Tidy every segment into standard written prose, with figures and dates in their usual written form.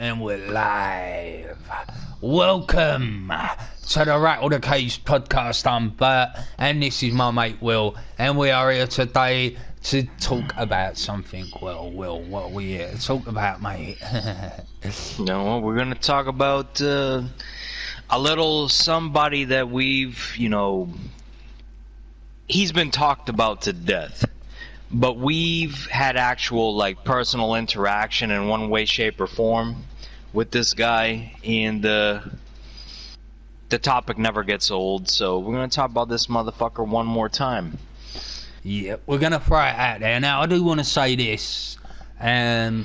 And we're live. Welcome to the Rattle the Cage podcast. I'm Bert, and this is my mate Will, and we are here today to talk about something. Well, Will, what are we here to talk about, mate? No, we're going to talk about a little somebody that we've, he's been talked about to death. But we've had actual, personal interaction in one way, shape, or form with this guy, and the topic never gets old, so we're going to talk about this motherfucker one more time. Yeah, we're going to throw it out there. Now, I do want to say this. I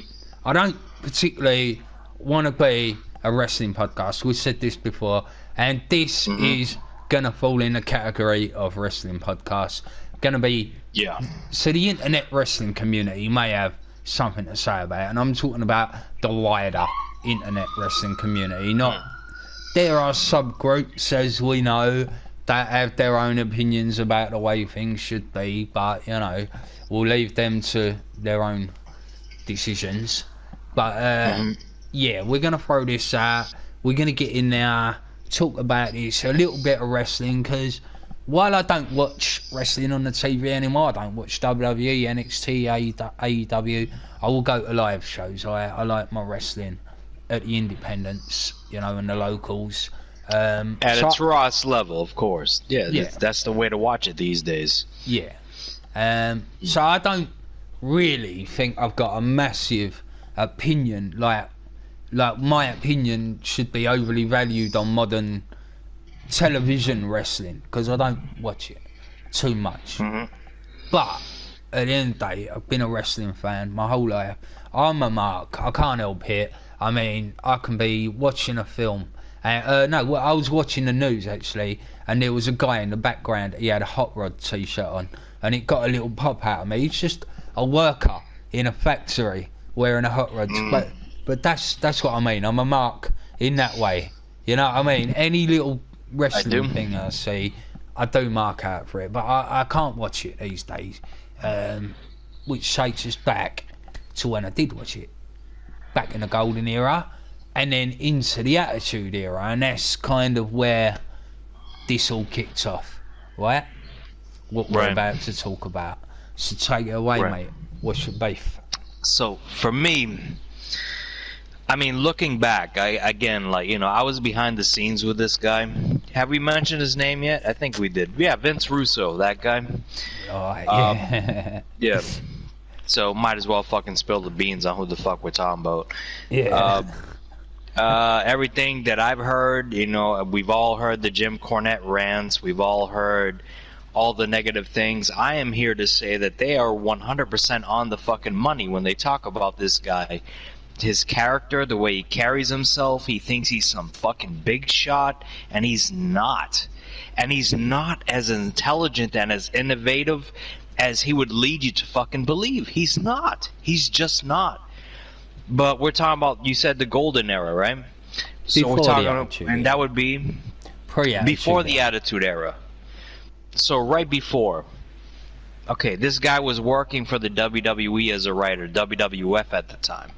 don't particularly want to be a wrestling podcast. We've said this before, and this is going to fall in the category of wrestling podcasts. Going to be... Yeah. So the internet wrestling community may have something to say about it, and I'm talking about the wider internet wrestling community. There are subgroups, as we know, that have their own opinions about the way things should be, but we'll leave them to their own decisions. But yeah, we're gonna throw this out. We're gonna get in there, talk about this, a little bit of wrestling, because while I don't watch wrestling on the TV anymore, I don't watch WWE, NXT, AEW, I will go to live shows. I like my wrestling at the independents, and the locals. At its rawest level, of course. Yeah. That's the way to watch it these days. Yeah. So I don't really think I've got a massive opinion, like my opinion should be overly valued on modern television wrestling, because I don't watch it too much. But at the end of the day, I've been a wrestling fan my whole life. I'm a mark. I can't help it. I mean, I can be watching a film. I was watching the news actually, and there was a guy in the background. He had a Hot Rod t-shirt on, and it got a little pop out of me. He's just a worker in a factory wearing a Hot Rod. But that's what I mean. I'm a mark in that way. You know what I mean? Any little wrestling thing I see, I do mark out for it, but I can't watch it these days, which takes us back to when I did watch it, back in the golden era, and then into the Attitude Era, and that's kind of where this all kicked off, right? What we're about to talk about. So take it away, mate. What's your beef? So for me, I mean, looking back, I was behind the scenes with this guy. Have we mentioned his name yet? I think we did. Yeah, Vince Russo, that guy. Oh, yeah. Yeah. So might as well fucking spill the beans on who the fuck we're talking about. Yeah. Everything that I've heard, we've all heard the Jim Cornette rants. We've all heard all the negative things. I am here to say that they are 100% on the fucking money when they talk about this guy. His character, the way he carries himself, he thinks he's some fucking big shot, and he's not. And he's not as intelligent and as innovative as he would lead you to fucking believe. He's not. He's just not. But we're talking about, you said the golden era, right? So we're talking about, and that would be before the Attitude Era. So right before. Okay, this guy was working for the WWE as a writer, WWF at the time.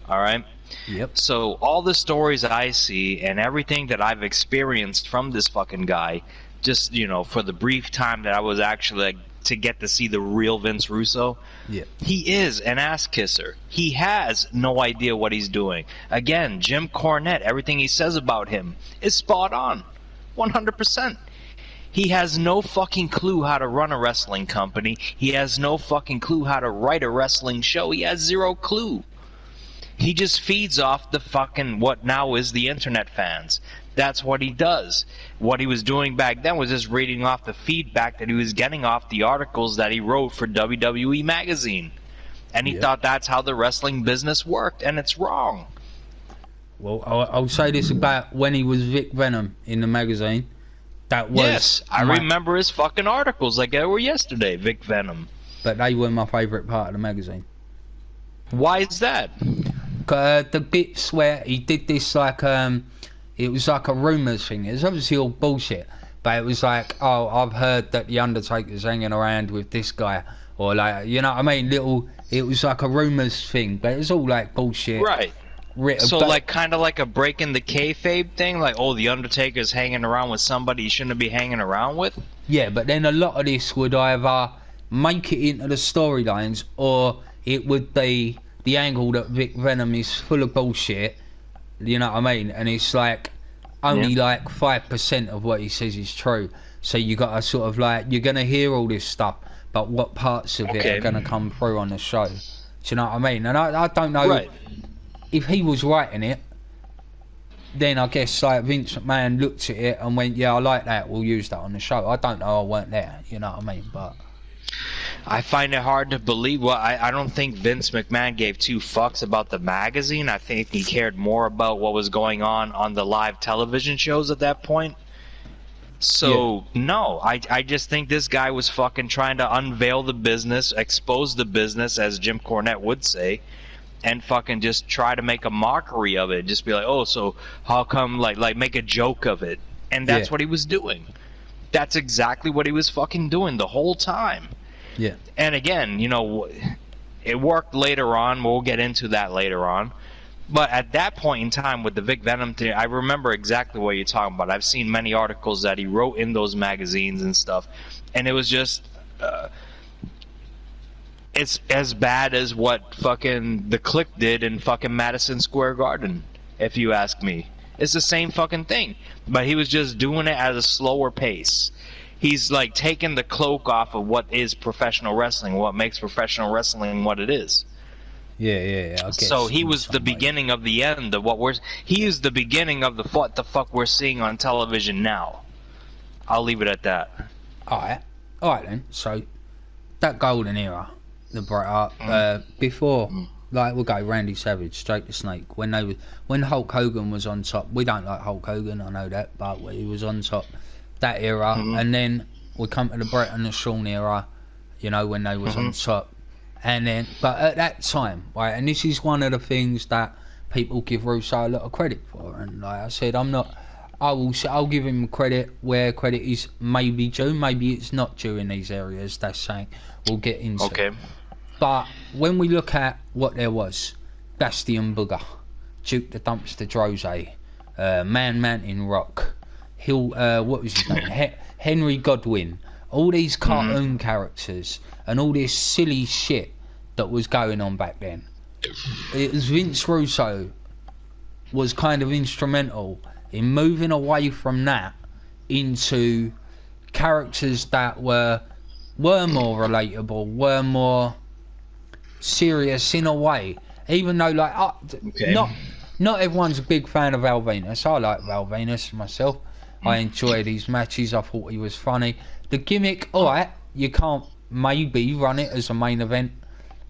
All right. Yep. So all the stories I see and everything that I've experienced from this fucking guy, just for the brief time that I was actually to get to see the real Vince Russo, he is an ass kisser. He has no idea what he's doing. Again, Jim Cornette, everything he says about him is spot on, 100%. He has no fucking clue how to run a wrestling company. He has no fucking clue how to write a wrestling show. He has zero clue. He just feeds off the fucking what now is the internet fans. That's what he does. What he was doing back then was just reading off the feedback that he was getting off the articles that he wrote for WWE Magazine. And he thought that's how the wrestling business worked, and it's wrong. Well, I'll say this about when he was Vic Venom in the magazine. That was... Yes, I remember his fucking articles like they were yesterday, Vic Venom. But they were my favourite part of the magazine. Why is that? The bits where he did this it was like a rumours thing. It was obviously all bullshit, but it was like, oh, I've heard that the Undertaker's hanging around with this guy, or it was like a rumours thing, but it was all like bullshit. Right. So, like, kind of like a break in the kayfabe thing? Like, oh, The Undertaker's hanging around with somebody he shouldn't be hanging around with? Yeah, but then a lot of this would either make it into the storylines, or it would be the angle that Vic Venom is full of bullshit, you know what I mean? And it's like, only like 5% of what he says is true. So you got to sort of like, you're going to hear all this stuff, but what parts of it are going to come through on the show? Do you know what I mean? And I don't know if he was writing it, then I guess like Vince McMahon looked at it and went, yeah, I like that, we'll use that on the show. I don't know, I weren't there, you know what I mean? But I find it hard to believe. Well, I don't think Vince McMahon gave two fucks about the magazine. I think he cared more about what was going on the live television shows at that point. So, no, I just think this guy was fucking trying to unveil the business, expose the business, as Jim Cornette would say, and fucking just try to make a mockery of it. Just be like, oh, so how come, like make a joke of it. And that's what he was doing. That's exactly what he was fucking doing the whole time. Yeah. And again, you know, it worked later on. We'll get into that later on. But at that point in time with the Vic Venom thing, I remember exactly what you're talking about. I've seen many articles that he wrote in those magazines and stuff. And it was just... it's as bad as what fucking the Click did in fucking Madison Square Garden, if you ask me. It's the same fucking thing. But he was just doing it at a slower pace. He's like taking the cloak off of what is professional wrestling, what makes professional wrestling what it is. Yeah. So he was the beginning of the end of he is the beginning of what the fuck we're seeing on television now. I'll leave it at that. Alright then. So that golden era, the Bret Hart, before, like, we'll go Randy Savage, straight to Snake. When Hulk Hogan was on top, we don't like Hulk Hogan, I know that, but he was on top. That era, and then we come to the Bret and the Shawn era, you know, when they was on top. And then, but at that time, right, and this is one of the things that people give Russo a lot of credit for. And like I said, I'll give him credit where credit is maybe due, maybe it's not due in these areas. That's saying we'll get into. Okay. But when we look at what there was, Bastion Booger, Duke the Dumpster Drose, Man Mountain Rock, what was his name? Henry Godwin. All these cartoon characters and all this silly shit that was going on back then. It was Vince Russo was kind of instrumental in moving away from that into characters that were more relatable, were more serious in a way. Even though, like, not everyone's a big fan of Val Venus. I like Val Venus myself. I enjoyed his matches. I thought he was funny. The gimmick, alright, you can't maybe run it as a main event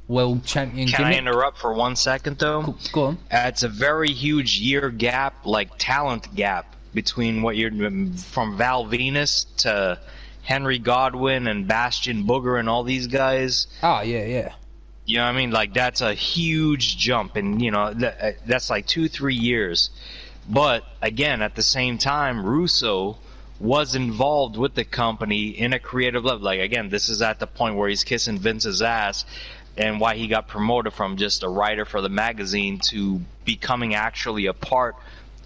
world champion gimmick. Can I interrupt for 1 second, though? Go on. It's a very huge year gap, like talent gap, between what you're from Val Venus to Henry Godwin and Bastion Booger and all these guys. Oh, yeah. You know what I mean? Like, that's a huge jump, and, you know, that's like 2-3 years. But, again, at the same time, Russo was involved with the company in a creative level. Like, again, this is at the point where he's kissing Vince's ass, and why he got promoted from just a writer for the magazine to becoming actually a part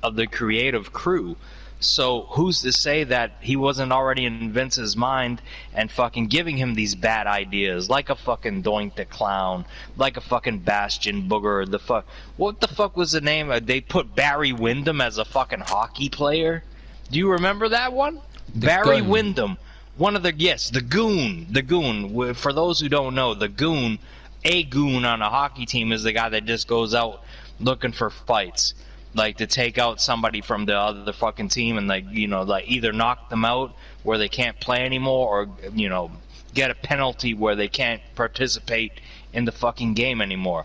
of the creative crew. So who's to say that he wasn't already in Vince's mind and fucking giving him these bad ideas, like a fucking Doink the Clown, like a fucking Bastion Booger, what the fuck was the name? They put Barry Windham as a fucking hockey player. Do you remember that one? Barry Windham. One of the Goon. The Goon. For those who don't know, the Goon, a Goon on a hockey team is the guy that just goes out looking for fights. Like, to take out somebody from the other fucking team and, like, you know, like, either knock them out where they can't play anymore, or, you know, get a penalty where they can't participate in the fucking game anymore.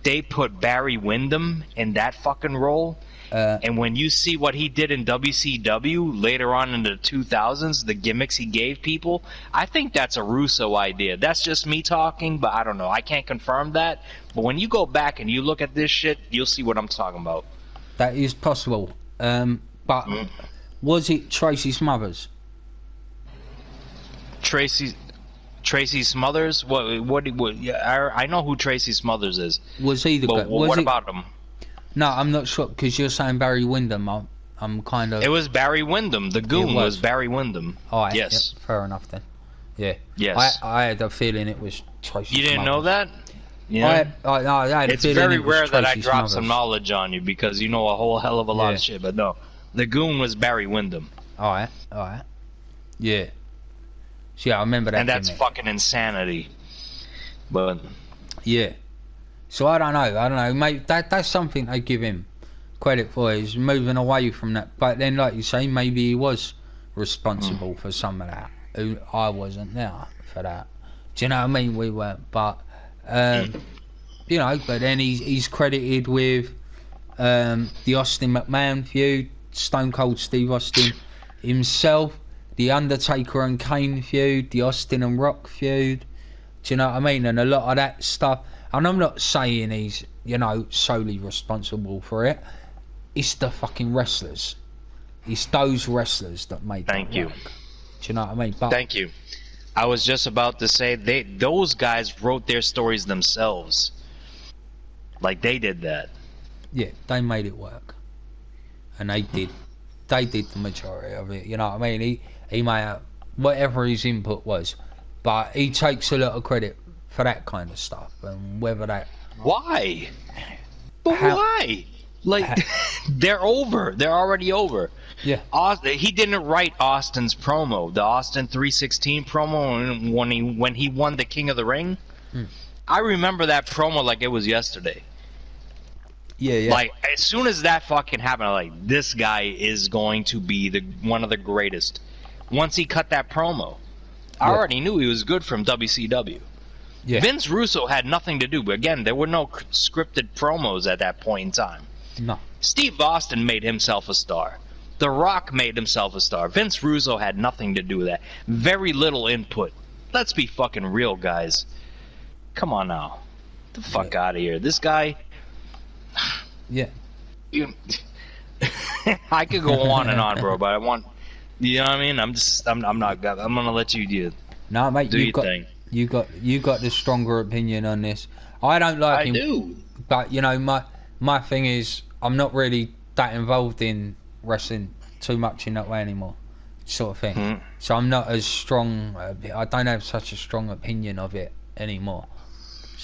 They put Barry Windham in that fucking role. And when you see what he did in WCW later on in the 2000s, the gimmicks he gave people, I think that's a Russo idea. That's just me talking, but I don't know. I can't confirm that. But when you go back and you look at this shit, you'll see what I'm talking about. That is possible. But was it Tracy Smothers? Tracy Smothers? What? I know who Tracy Smothers is. Was he the guy? What about him? No, I'm not sure because you're saying Barry Windham. I'm kind of. It was Barry Windham. The goon was Barry Windham. Oh, yes. Yep, fair enough then. Yeah. Yes. I had a feeling it was Tracy. You didn't know that? Yeah. I had it's a feeling very it was rare that I Tracy drop Smothers. some knowledge on you because you know a whole hell of a lot of shit. But no, the goon was Barry Windham. All right. Yeah. So, yeah, I remember that. And that's fucking insanity. But yeah. So I don't know. Mate, that's something I give him credit for. Is moving away from that. But then, like you say, maybe he was responsible for some of that. I wasn't there for that. Do you know what I mean? We weren't. But you know. But then he's credited with the Austin McMahon feud, Stone Cold Steve Austin himself, the Undertaker and Kane feud, the Austin and Rock feud. Do you know what I mean? And a lot of that stuff. And I'm not saying he's, you know, solely responsible for it. It's the fucking wrestlers. It's those wrestlers that made that Thank you. work. Do you know what I mean? But, thank you. I was just about to say those guys wrote their stories themselves. Like they did that. Yeah, they made it work. And they did the majority of it. You know what I mean? He may have whatever his input was, but he takes a lot of credit for that kind of stuff. And whether that why? But why? Like they're over. They're already over. Yeah. He didn't write Austin's promo, the Austin 316 promo when he won the King of the Ring. I remember that promo like it was yesterday. Yeah. Like as soon as that fucking happened, I'm like, this guy is going to be one of the greatest. Once he cut that promo, I already knew he was good from WCW. Yeah. Vince Russo had nothing to do, but again, there were no scripted promos at that point in time. No. Steve Austin made himself a star. The Rock made himself a star. Vince Russo had nothing to do with that. Very little input. Let's be fucking real, guys. Come on now. Get the fuck out of here. This guy... Yeah. I could go on and on, bro, but I want... You know what I mean? I'm not... I'm gonna let you do No, mate, do your thing. You got the stronger opinion on this. I don't like him. I do. But, you know, my thing is, I'm not really that involved in wrestling too much in that way anymore, sort of thing. So I'm not as strong. I don't have such a strong opinion of it anymore.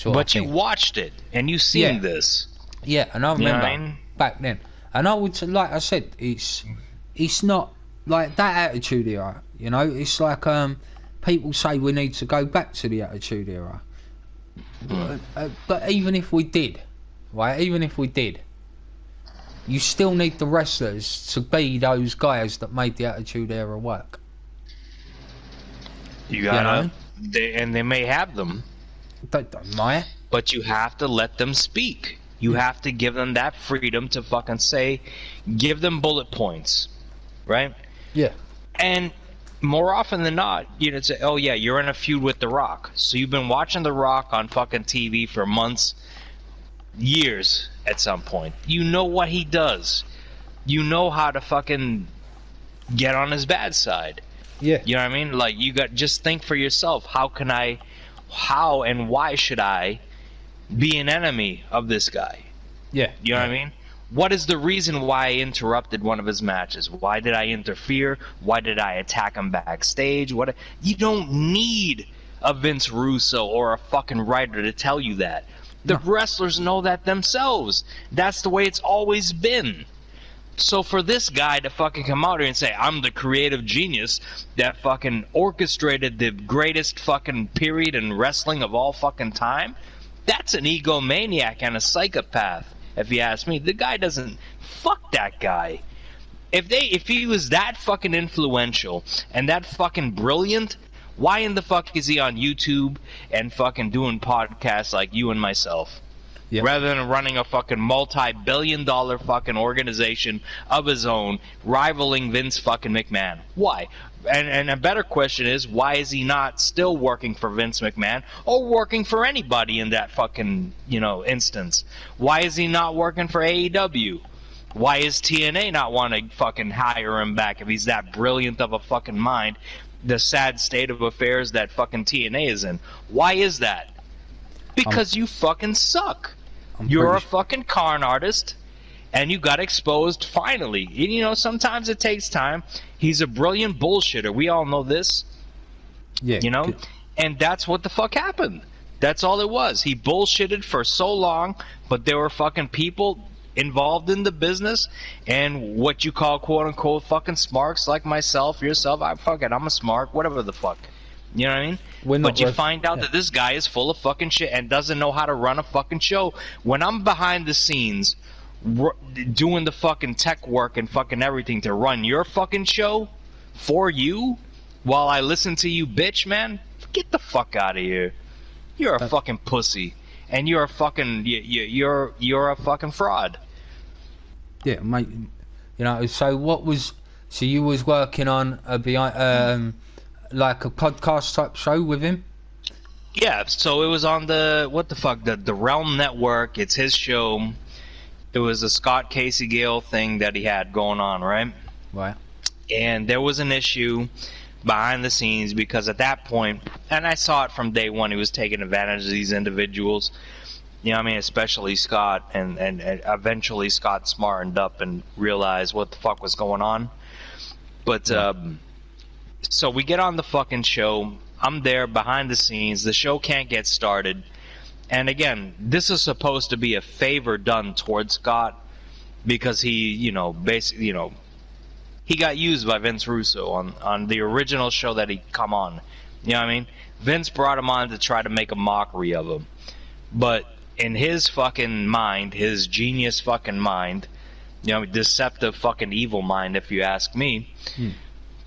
But you watched it, and you seen this. Yeah, and I remember back then. And I would say, like I said, it's not like that Attitude Era. You know, it's like people say we need to go back to the Attitude Era. But even if we did, right? Even if we did, you still need the wrestlers to be those guys that made the Attitude Era work. You gotta, and they may have them. Don't mind. But you have to let them speak. You have to give them that freedom to fucking say, give them bullet points, right? Yeah. And more often than not, you know, say, oh yeah, you're in a feud with The Rock. So you've been watching The Rock on fucking TV for months, years at some point. You know what he does. You know how to fucking get on his bad side. Yeah. You know what I mean? Like, just think for yourself, how and why should I be an enemy of this guy? Yeah. You know what I mean? What is the reason why I interrupted one of his matches? Why did I interfere? Why did I attack him backstage? You don't need a Vince Russo or a fucking writer to tell you that. The wrestlers know that themselves. That's the way it's always been. So for this guy to fucking come out here and say, I'm the creative genius that fucking orchestrated the greatest fucking period in wrestling of all fucking time, that's an egomaniac and a psychopath, if you ask me. The guy doesn't... Fuck that guy. If he was that fucking influential and that fucking brilliant, why in the fuck is he on YouTube and fucking doing podcasts like you and myself? Yep. Rather than running a fucking multi-billion-dollar fucking organization of his own, rivaling Vince fucking McMahon. Why? And a better question is, why is he not still working for Vince McMahon or working for anybody in that fucking, you know, instance? Why is he not working for AEW? Why is TNA not want to fucking hire him back if he's that brilliant of a fucking mind? The sad state of affairs that fucking TNA is in. Why is that? Because you fucking suck. You're a fucking con artist, and you got exposed finally. And, you know, sometimes it takes time. He's a brilliant bullshitter. We all know this. Yeah. You know? And that's what the fuck happened. That's all it was. He bullshitted for so long, but there were fucking people involved in the business, and what you call quote-unquote fucking smarks like myself, yourself, I'm a smart, whatever the fuck. You know what I mean? But you find out that this guy is full of fucking shit and doesn't know how to run a fucking show. When I'm behind the scenes doing the fucking tech work and fucking everything to run your fucking show for you while I listen to you bitch, man, get the fuck out of here. You're a fucking pussy, and you're a fucking you're a fucking fraud. Yeah, mate. You know, so you was working on like a podcast type show with him? Yeah, so it was on the Realm Network. It's his show. It was a Scott Casey Gale thing that he had going on, right? Right. And there was an issue behind the scenes because at that point, and I saw it from day one, he was taking advantage of these individuals. You know what I mean? Especially Scott, and eventually Scott smartened up and realized what the fuck was going on. But, so we get on the fucking show. I'm there behind the scenes. The show can't get started. And again, this is supposed to be a favor done towards Scott because he, you know, basically, you know, he got used by Vince Russo on the original show that he'd come on. You know what I mean? Vince brought him on to try to make a mockery of him. But in his fucking mind, his genius fucking mind, you know, deceptive fucking evil mind, if you ask me,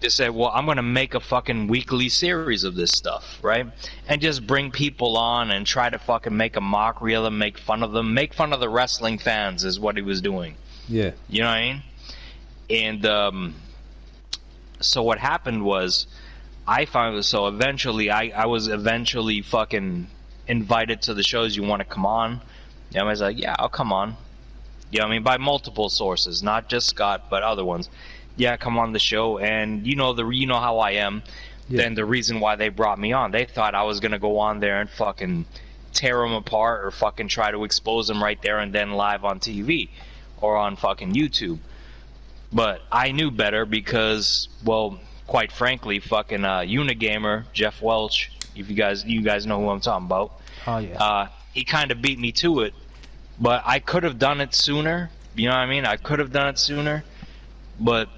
they said, well, I'm going to make a fucking weekly series of this stuff, right? And just bring people on and try to fucking make a mockery of them, make fun of them, make fun of the wrestling fans is what he was doing. Yeah. You know what I mean? And so what happened was eventually I was eventually fucking invited to the shows. You want to come on? You know, I was like, yeah, I'll come on. You know what I mean? By multiple sources, not just Scott, but other ones. Yeah, come on the show, and you know how I am. Yeah. Then the reason why they brought me on, they thought I was gonna go on there and fucking tear them apart or fucking try to expose them right there and then live on TV or on fucking YouTube. But I knew better because, well, quite frankly, fucking Unigamer Jeff Welch, if you guys know who I'm talking about. Oh yeah. He kind of beat me to it, but I could have done it sooner. You know what I mean? I could have done it sooner, but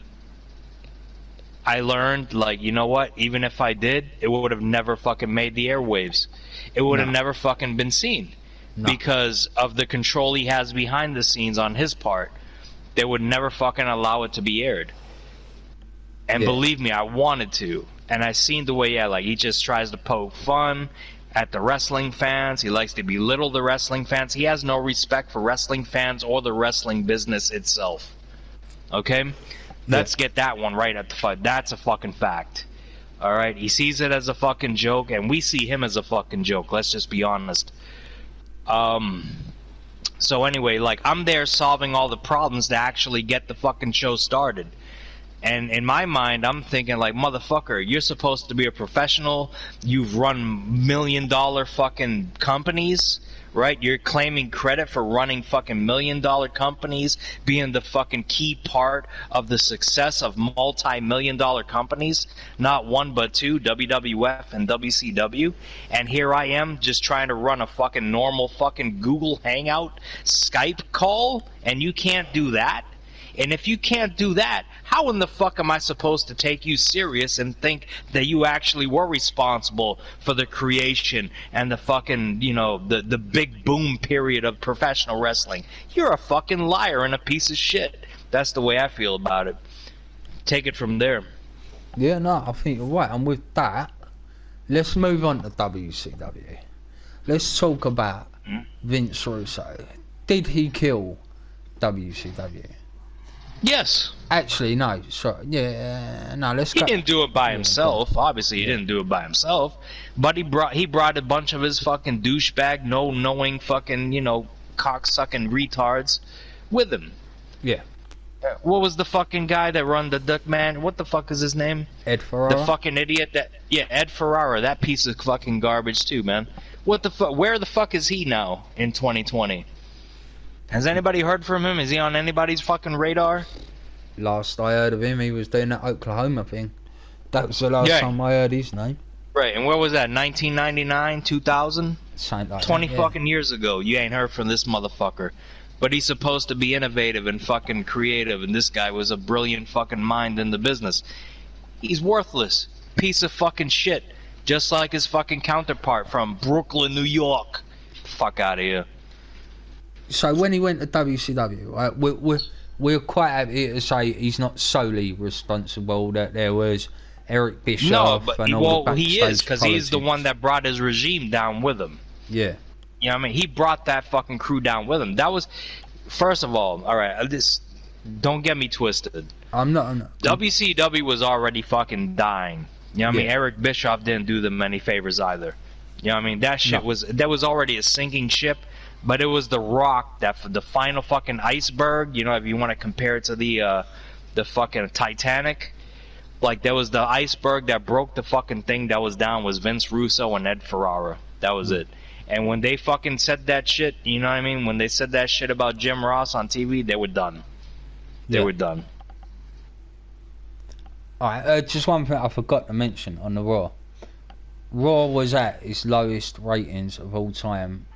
I learned, like, you know what? Even if I did, it would have never fucking made the airwaves. It would have never fucking been seen because of the control he has behind the scenes on his part. They would never fucking allow it to be aired. And believe me, I wanted to. And I seen the way, like, he just tries to poke fun at the wrestling fans. He likes to belittle the wrestling fans. He has no respect for wrestling fans or the wrestling business itself. Okay? Let's get that one right at the fight. That's a fucking fact. Alright? He sees it as a fucking joke, and we see him as a fucking joke. Let's just be honest. So anyway, like, I'm there solving all the problems to actually get the fucking show started. And in my mind, I'm thinking, like, motherfucker, you're supposed to be a professional. You've run $1 million fucking companies, right? You're claiming credit for running fucking $1 million companies, being the fucking key part of the success of multi-million-dollar companies. Not one, but two, WWF and WCW. And here I am just trying to run a fucking normal fucking Google Hangout Skype call, and you can't do that? And if you can't do that, how in the fuck am I supposed to take you serious and think that you actually were responsible for the creation and the fucking, you know, the big boom period of professional wrestling? You're a fucking liar and a piece of shit. That's the way I feel about it. Take it from there. Yeah, no, I think you're right. And with that, let's move on to WCW. Let's talk about Vince Russo. Did he kill WCW? Yes. Actually, no. Sorry. Yeah, no. Let's. He didn't do it by himself. Obviously, he didn't do it by himself. But he brought a bunch of his fucking douchebag, no knowing fucking, you know, cocksucking retards with him. Yeah. What was the fucking guy that run the Duck Man? What the fuck is his name? Ed Ferrara. The fucking idiot that. Yeah, Ed Ferrara. That piece of fucking garbage too, man. What the fuck? Where the fuck is he now in 2020? Has anybody heard from him? Is he on anybody's fucking radar? Last I heard of him, he was doing that Oklahoma thing. That was the last time I heard his name. Right, and where was that? 1999, 2000? Something like 20 that, fucking years ago. You ain't heard from this motherfucker. But he's supposed to be innovative and fucking creative, and this guy was a brilliant fucking mind in the business. He's worthless. Piece of fucking shit. Just like his fucking counterpart from Brooklyn, New York. Fuck out of here. So when he went to WCW, right, we're quite happy to say he's not solely responsible, that there was Eric Bischoff and all the backstage he is, because he's the one that brought his regime down with him. Yeah. You know what I mean? He brought that fucking crew down with him. That was, first of all right, don't get me twisted. I'm not. WCW was already fucking dying. You know what I mean? Eric Bischoff didn't do them any favors either. You know what I mean? That shit was already a sinking ship, but it was the rock, that the final fucking iceberg, you know, if you want to compare it to the fucking Titanic. Like, there was the iceberg that broke the fucking thing that was down was Vince Russo and Ed Ferrara. That was it. And when they fucking said that shit, you know what I mean? When they said that shit about Jim Ross on TV, they were done. They were done. Alright, just one thing I forgot to mention on the Raw. Raw was at its lowest ratings of all time,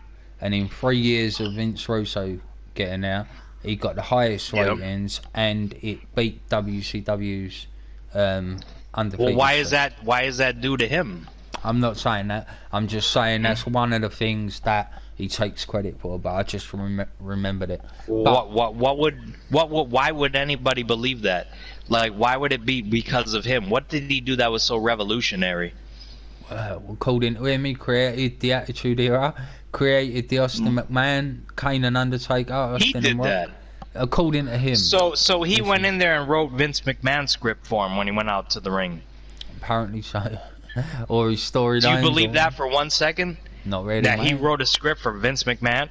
and in 3 years of Vince Russo getting there, he got the highest ratings, and it beat WCW's undefeated. Well, why is that due to him? I'm not saying that. I'm just saying that's one of the things that he takes credit for. But I just remembered it. Why would anybody believe that? Like, why would it be because of him? What did he do that was so revolutionary? According to him, he created the Attitude Era, created the Austin McMahon, Kane and Undertaker. Austin He did that. According to him. So he went in there and wrote Vince McMahon's script for him when he went out to the ring. Apparently so. Or his storyline. Do you believe that for 1 second? Not really. That he wrote a script for Vince McMahon?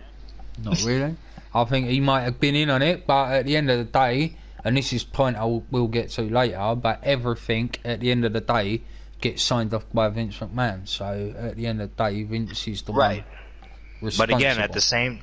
Not really. I think he might have been in on it, but at the end of the day, and this is a point I will get to later, but everything at the end of the day gets signed off by Vince McMahon. So at the end of the day, Vince is the one responsible. But again, at the same...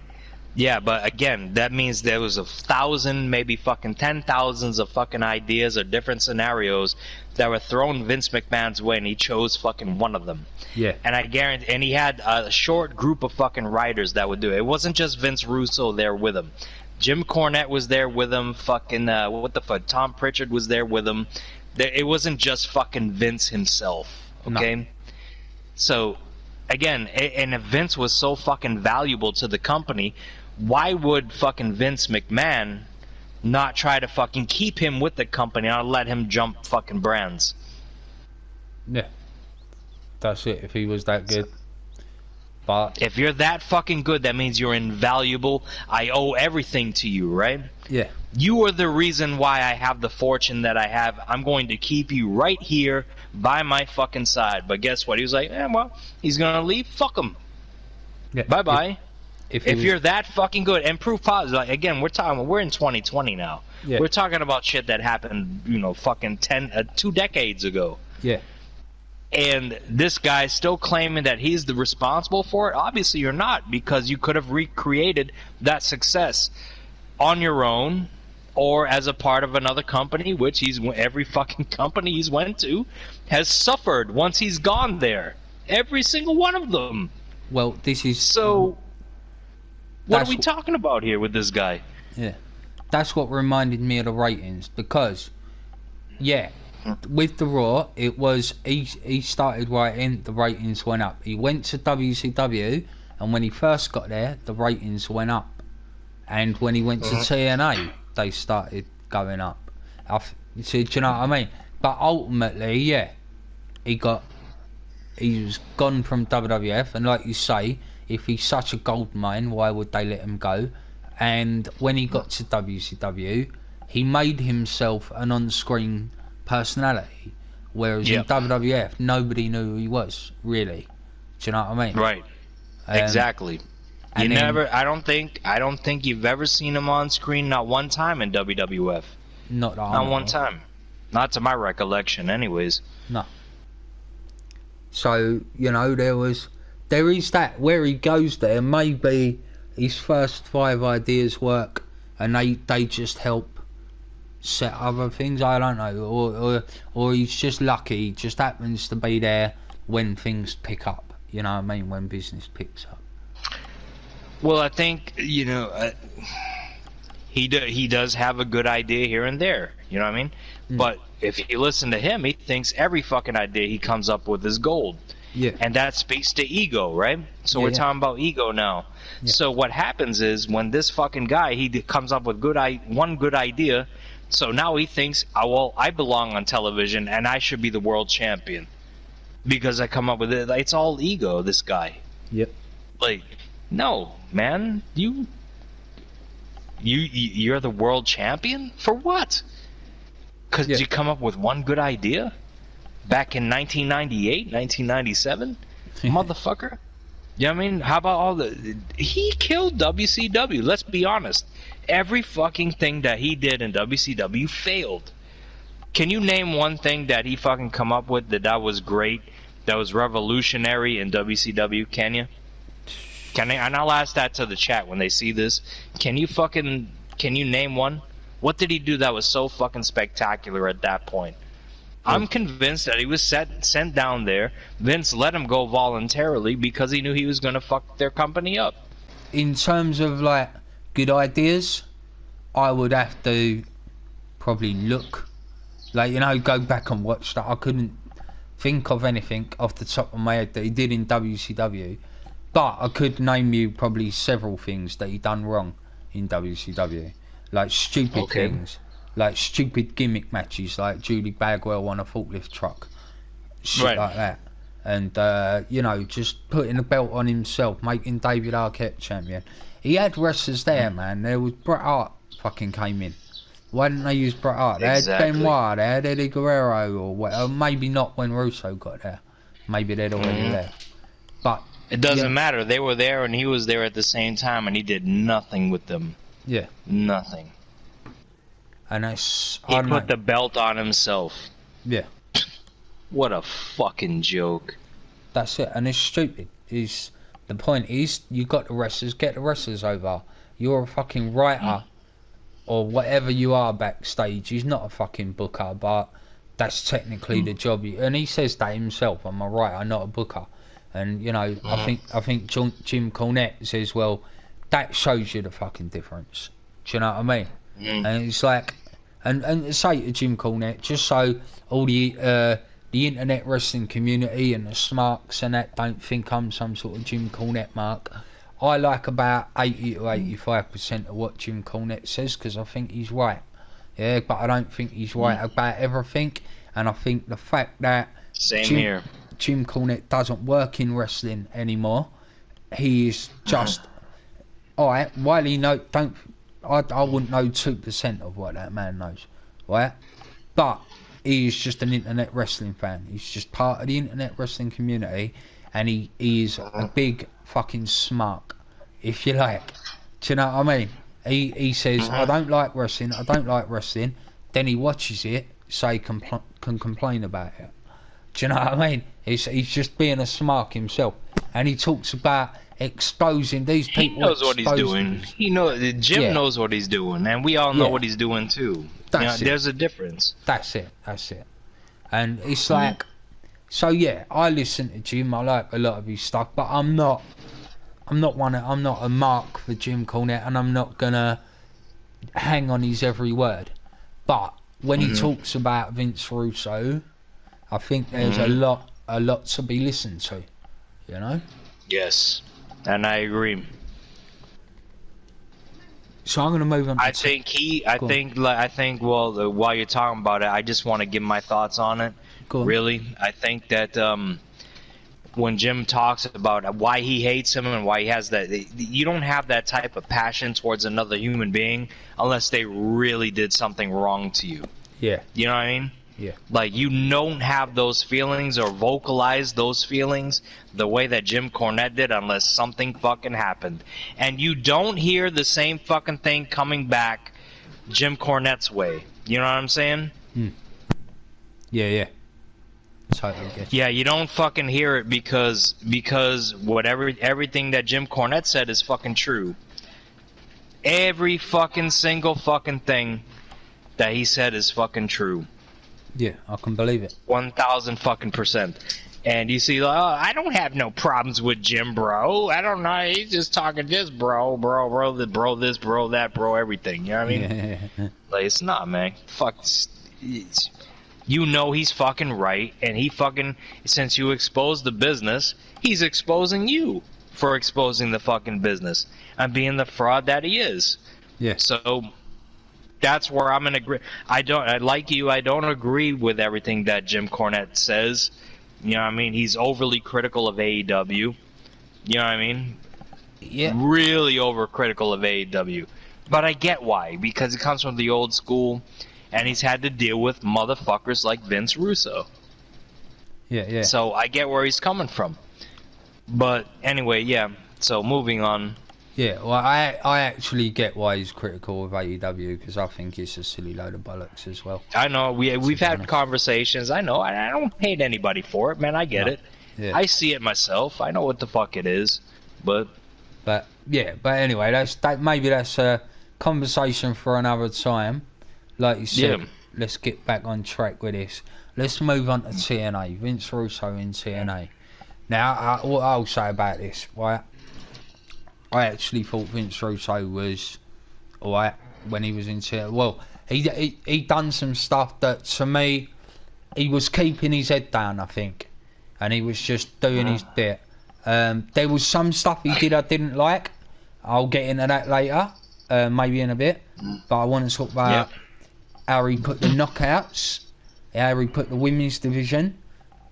Yeah, but again, that means there was 1,000, maybe fucking 10,000s of fucking ideas or different scenarios that were thrown Vince McMahon's way, and he chose fucking one of them. Yeah. And I guarantee, and he had a short group of fucking writers that would do it. It wasn't just Vince Russo there with him. Jim Cornette was there with him. Fucking Tom Pritchard was there with him. It wasn't just fucking Vince himself. Okay. No. So, again, and if Vince was so fucking valuable to the company, why would fucking Vince McMahon not try to fucking keep him with the company or let him jump fucking brands? Yeah. That's it, if he was that good. But if you're that fucking good, that means you're invaluable. I owe everything to you, right? Yeah. You are the reason why I have the fortune that I have. I'm going to keep you right here by my fucking side. But guess what? He was like, well, he's going to leave. Fuck him. Yeah. Bye-bye. If you're that fucking good, and proof positive, like, again, we're in 2020 now. Yeah. We're talking about shit that happened, fucking 2 decades ago. Yeah. And this guy's still claiming that he's the responsible for it. Obviously, you're not, because you could have recreated that success on your own or as a part of another company, which every fucking company he's went to has suffered once he's gone there. Every single one of them. Well, this is... So... What are we talking about here with this guy? Yeah. That's what reminded me of the ratings, because, with the Raw, it was, he started writing, the ratings went up. He went to WCW, and when he first got there, the ratings went up. And when he went to TNA, they started going up. Do you know what I mean? But ultimately, he was gone from WWF, and like you say, if he's such a gold mine, why would they let him go? And when he got to WCW, he made himself an on-screen personality, whereas in WWF, nobody knew who he was, really. Do you know what I mean? Right. Exactly. I don't think you've ever seen him on screen, not one time in WWF. Not one time. Not to my recollection, anyways. No. So, there is that, where he goes there, maybe his first 5 ideas work, and they just help set other things. I don't know, or he's just lucky. He just happens to be there when things pick up. You know what I mean? When business picks up. Well, I think he does have a good idea here and there. You know what I mean? But if you listen to him, he thinks every fucking idea he comes up with is gold. Yeah. And that speaks to ego, right? So we're talking about ego now. Yeah. So what happens is when this fucking guy, he comes up with one good idea, so now he thinks, oh, well, I belong on television and I should be the world champion because I come up with it. It's all ego, this guy. Yep. Like, no, man, you're the world champion? For what? Because you come up with one good idea? Back in 1998, 1997? Motherfucker. You know what I mean? How about he killed WCW, let's be honest. Every fucking thing that he did in WCW failed. Can you name one thing that he fucking come up with that was great, that was revolutionary in WCW, can you? And I'll ask that to the chat when they see this. Can you name one? What did he do that was so fucking spectacular at that point? I'm convinced that he was sent down there. Vince let him go voluntarily because he knew he was going to fuck their company up. In terms of, like, good ideas, I would have to probably look. Like, you know, go back and watch that. I couldn't think of anything off the top of my head that he did in WCW. But I could name you probably several things that he done wrong in WCW. Like, stupid things. Like stupid gimmick matches, like Julie Bagwell on a forklift truck, shit like that, and you know, just putting the belt on himself, making David Arquette champion. He had wrestlers there, man. There was Bret Hart fucking came in. Why didn't they use Bret Hart? They had Benoit, they had Eddie Guerrero, or whatever. Maybe not when Russo got there. Maybe they'd already there. But it doesn't matter. They were there, and he was there at the same time, and he did nothing with them. Yeah, nothing. And he put the belt on himself. Yeah. What a fucking joke. That's it, and it's stupid. The point is, you got the wrestlers, get the wrestlers over. You're a fucking writer, or whatever you are backstage. He's not a fucking booker, but that's technically the job. And he says that himself. I'm a writer, not a booker. And you know, I think Jim Cornette says, well, that shows you the fucking difference. Do you know what I mean? And it's like, and say to Jim Cornette, just so all the internet wrestling community and the smarks and that don't think I'm some sort of Jim Cornette mark. I like about 80 to 85% of what Jim Cornette says because I think he's right. Yeah, but I don't think he's right about everything. And I think the fact that Jim Cornette doesn't work in wrestling anymore, he is just alright. While he I wouldn't know 2% of what that man knows, right? But he is just an internet wrestling fan. He's just part of the internet wrestling community, and he is a big fucking smart, if you like. Do you know what I mean? He says, I don't like wrestling, then he watches it, so he can complain about it. Do you know what I mean? He's just being a smart himself, and he talks about exposing these people. He knows what he's doing. Jim knows what he's doing, and we all know what he's doing too. There's a difference. That's it. And it's like, so yeah, I listen to Jim. I like a lot of his stuff, but I'm not a mark for Jim Cornette, and I'm not gonna hang on his every word. But when he talks about Vince Russo, I think there's a lot to be listened to. You know? Yes. And I agree. So I'm gonna move on. I think while you're talking about it, I just want to give my thoughts on it. Really, I think that when Jim talks about why he hates him and why he has that, you don't have that type of passion towards another human being unless they really did something wrong to you. Yeah. You know what I mean? Yeah. Like, you don't have those feelings or vocalize those feelings the way that Jim Cornette did unless something fucking happened. And you don't hear the same fucking thing coming back Jim Cornette's way. You know what I'm saying? Yeah. Totally get Yeah, you don't fucking hear it because everything that Jim Cornette said is fucking true. Every fucking single fucking thing that he said is fucking true. Yeah, I can believe it. 1,000 fucking %. And you see, I don't have no problems with Jim, bro. I don't know. He's just talking this, bro, this, bro, that, bro, everything. You know what I mean? Yeah. Like, it's not, man. Fuck. You know he's fucking right, and he fucking, since you exposed the business, he's exposing you for exposing the fucking business and being the fraud that he is. Yeah. So that's where I'm gonna agree. I don't agree with everything that Jim Cornette says. You know what I mean? He's overly critical of AEW. You know what I mean? Yeah. Really overcritical of AEW. But I get why, because it comes from the old school, and he's had to deal with motherfuckers like Vince Russo. Yeah, yeah. So I get where he's coming from. But anyway, yeah. So moving on. Yeah, well, I actually get why he's critical of AEW, because I think it's a silly load of bollocks as well. I know, we've had conversations. I know, I don't hate anybody for it, man. I get it. Yeah. I see it myself. I know what the fuck it is. But anyway, maybe that's a conversation for another time. Like you said, Let's get back on track with this. Let's move on to TNA. Vince Russo in TNA. Now, what I'll say about this, right? I actually thought Vince Russo was alright when he was in TNA. Well, he done some stuff that, to me, he was keeping his head down, I think. And he was just doing his bit. There was some stuff he did I didn't like. I'll get into that later, maybe in a bit. But I want to talk about how he put the knockouts, how he put the women's division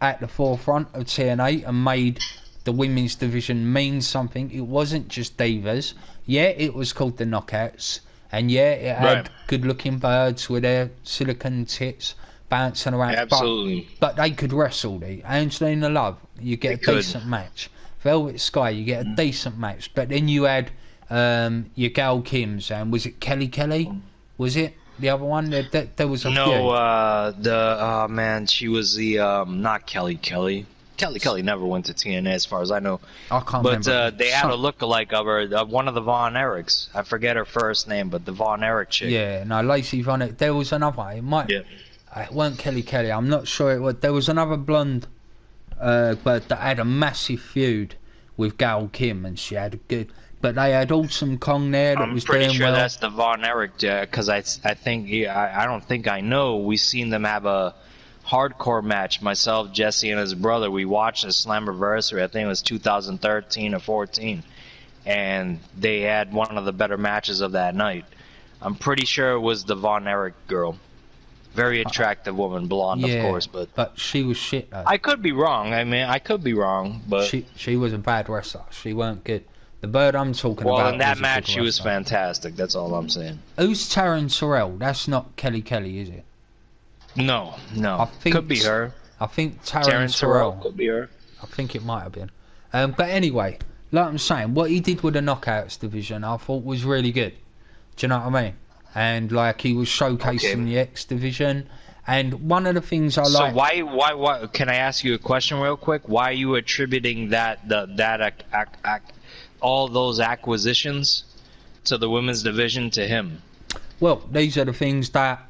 at the forefront of TNA and made the women's division mean something. It wasn't just divas. Yeah, it was called the knockouts. And yeah, it had good-looking birds with their silicone tits bouncing around. Absolutely. But they could wrestle. Angelina Love, you get a decent match. Velvet Sky, you get a decent match. But then you had your Gail Kims, and was it Kelly? Was it the other one? There was a few. No, she was the not Kelly. Kelly never went to TNA as far as I know. I can't remember. But they had a lookalike of her, one of the Von Erichs. I forget her first name, but the Von Erich chick. Yeah, no, Lacey Von Erich. There was another. It weren't Kelly. I'm not sure it was. There was another blonde, but that had a massive feud with Gail Kim, and she had a good. But they had Awesome Kong there that was doing well. I'm pretty sure that's the Von Erich, because I think I don't think I know. We seen them have a hardcore match, myself, Jesse, and his brother. We watched a Slammiversary. I think it was 2013 or 14, and they had one of the better matches of that night. I'm pretty sure it was the Von Erich girl. Very attractive woman, blonde, of course, but she was shit though. I could be wrong. I mean, I could be wrong, but she was a bad wrestler. She weren't good. The bird I'm talking about. Well, in that match, she was fantastic. That's all I'm saying. Who's Taryn Terrell? That's not Kelly, is it? No. I think could be her. I think Taryn Terrell could be her. I think it might have been. But anyway, like I'm saying, what he did with the Knockouts division, I thought was really good. Do you know what I mean? And like he was showcasing the X division. And one of the things I like. So why? Can I ask you a question real quick? Why are you attributing all those acquisitions to the women's division to him? Well, these are the things that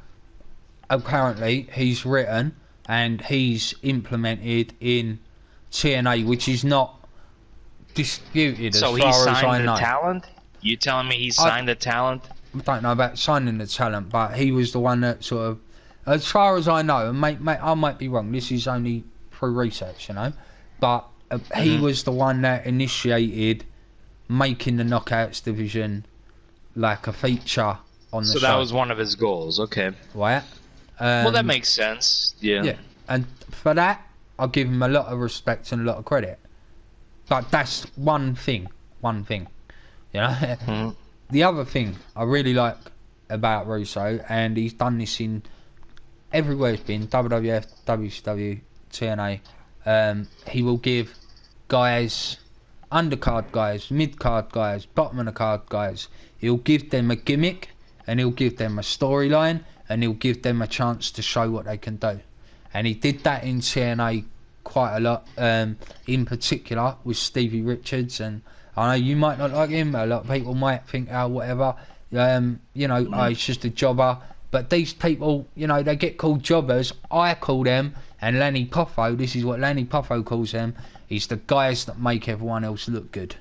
apparently he's written and he's implemented in TNA, which is not disputed as far as I know. So he signed the talent? You telling me he signed the talent? I don't know about signing the talent, but he was the one that sort of, as far as I know, and I might be wrong, this is only through research, you know, but he was the one that initiated making the Knockouts division like a feature on the show. So that was one of his goals, okay. Right. Well, that makes sense, yeah. And for that, I'll give him a lot of respect and a lot of credit. But that's one thing, you know. The other thing I really like about Russo, and he's done this in everywhere he's been, WWF, WCW, TNA, he will give guys, undercard guys, mid-card guys, bottom of the card guys, he'll give them a gimmick, and he'll give them a storyline, and he'll give them a chance to show what they can do. and he did that in TNA quite a lot, in particular with Stevie Richards. And I know you might not like him, a lot of people might think, oh, whatever, you know, oh, he's just a jobber. But these people, you know, they get called jobbers. I call them, and Lanny Poffo, this is what Lanny Poffo calls them, he's the guys that make everyone else look good.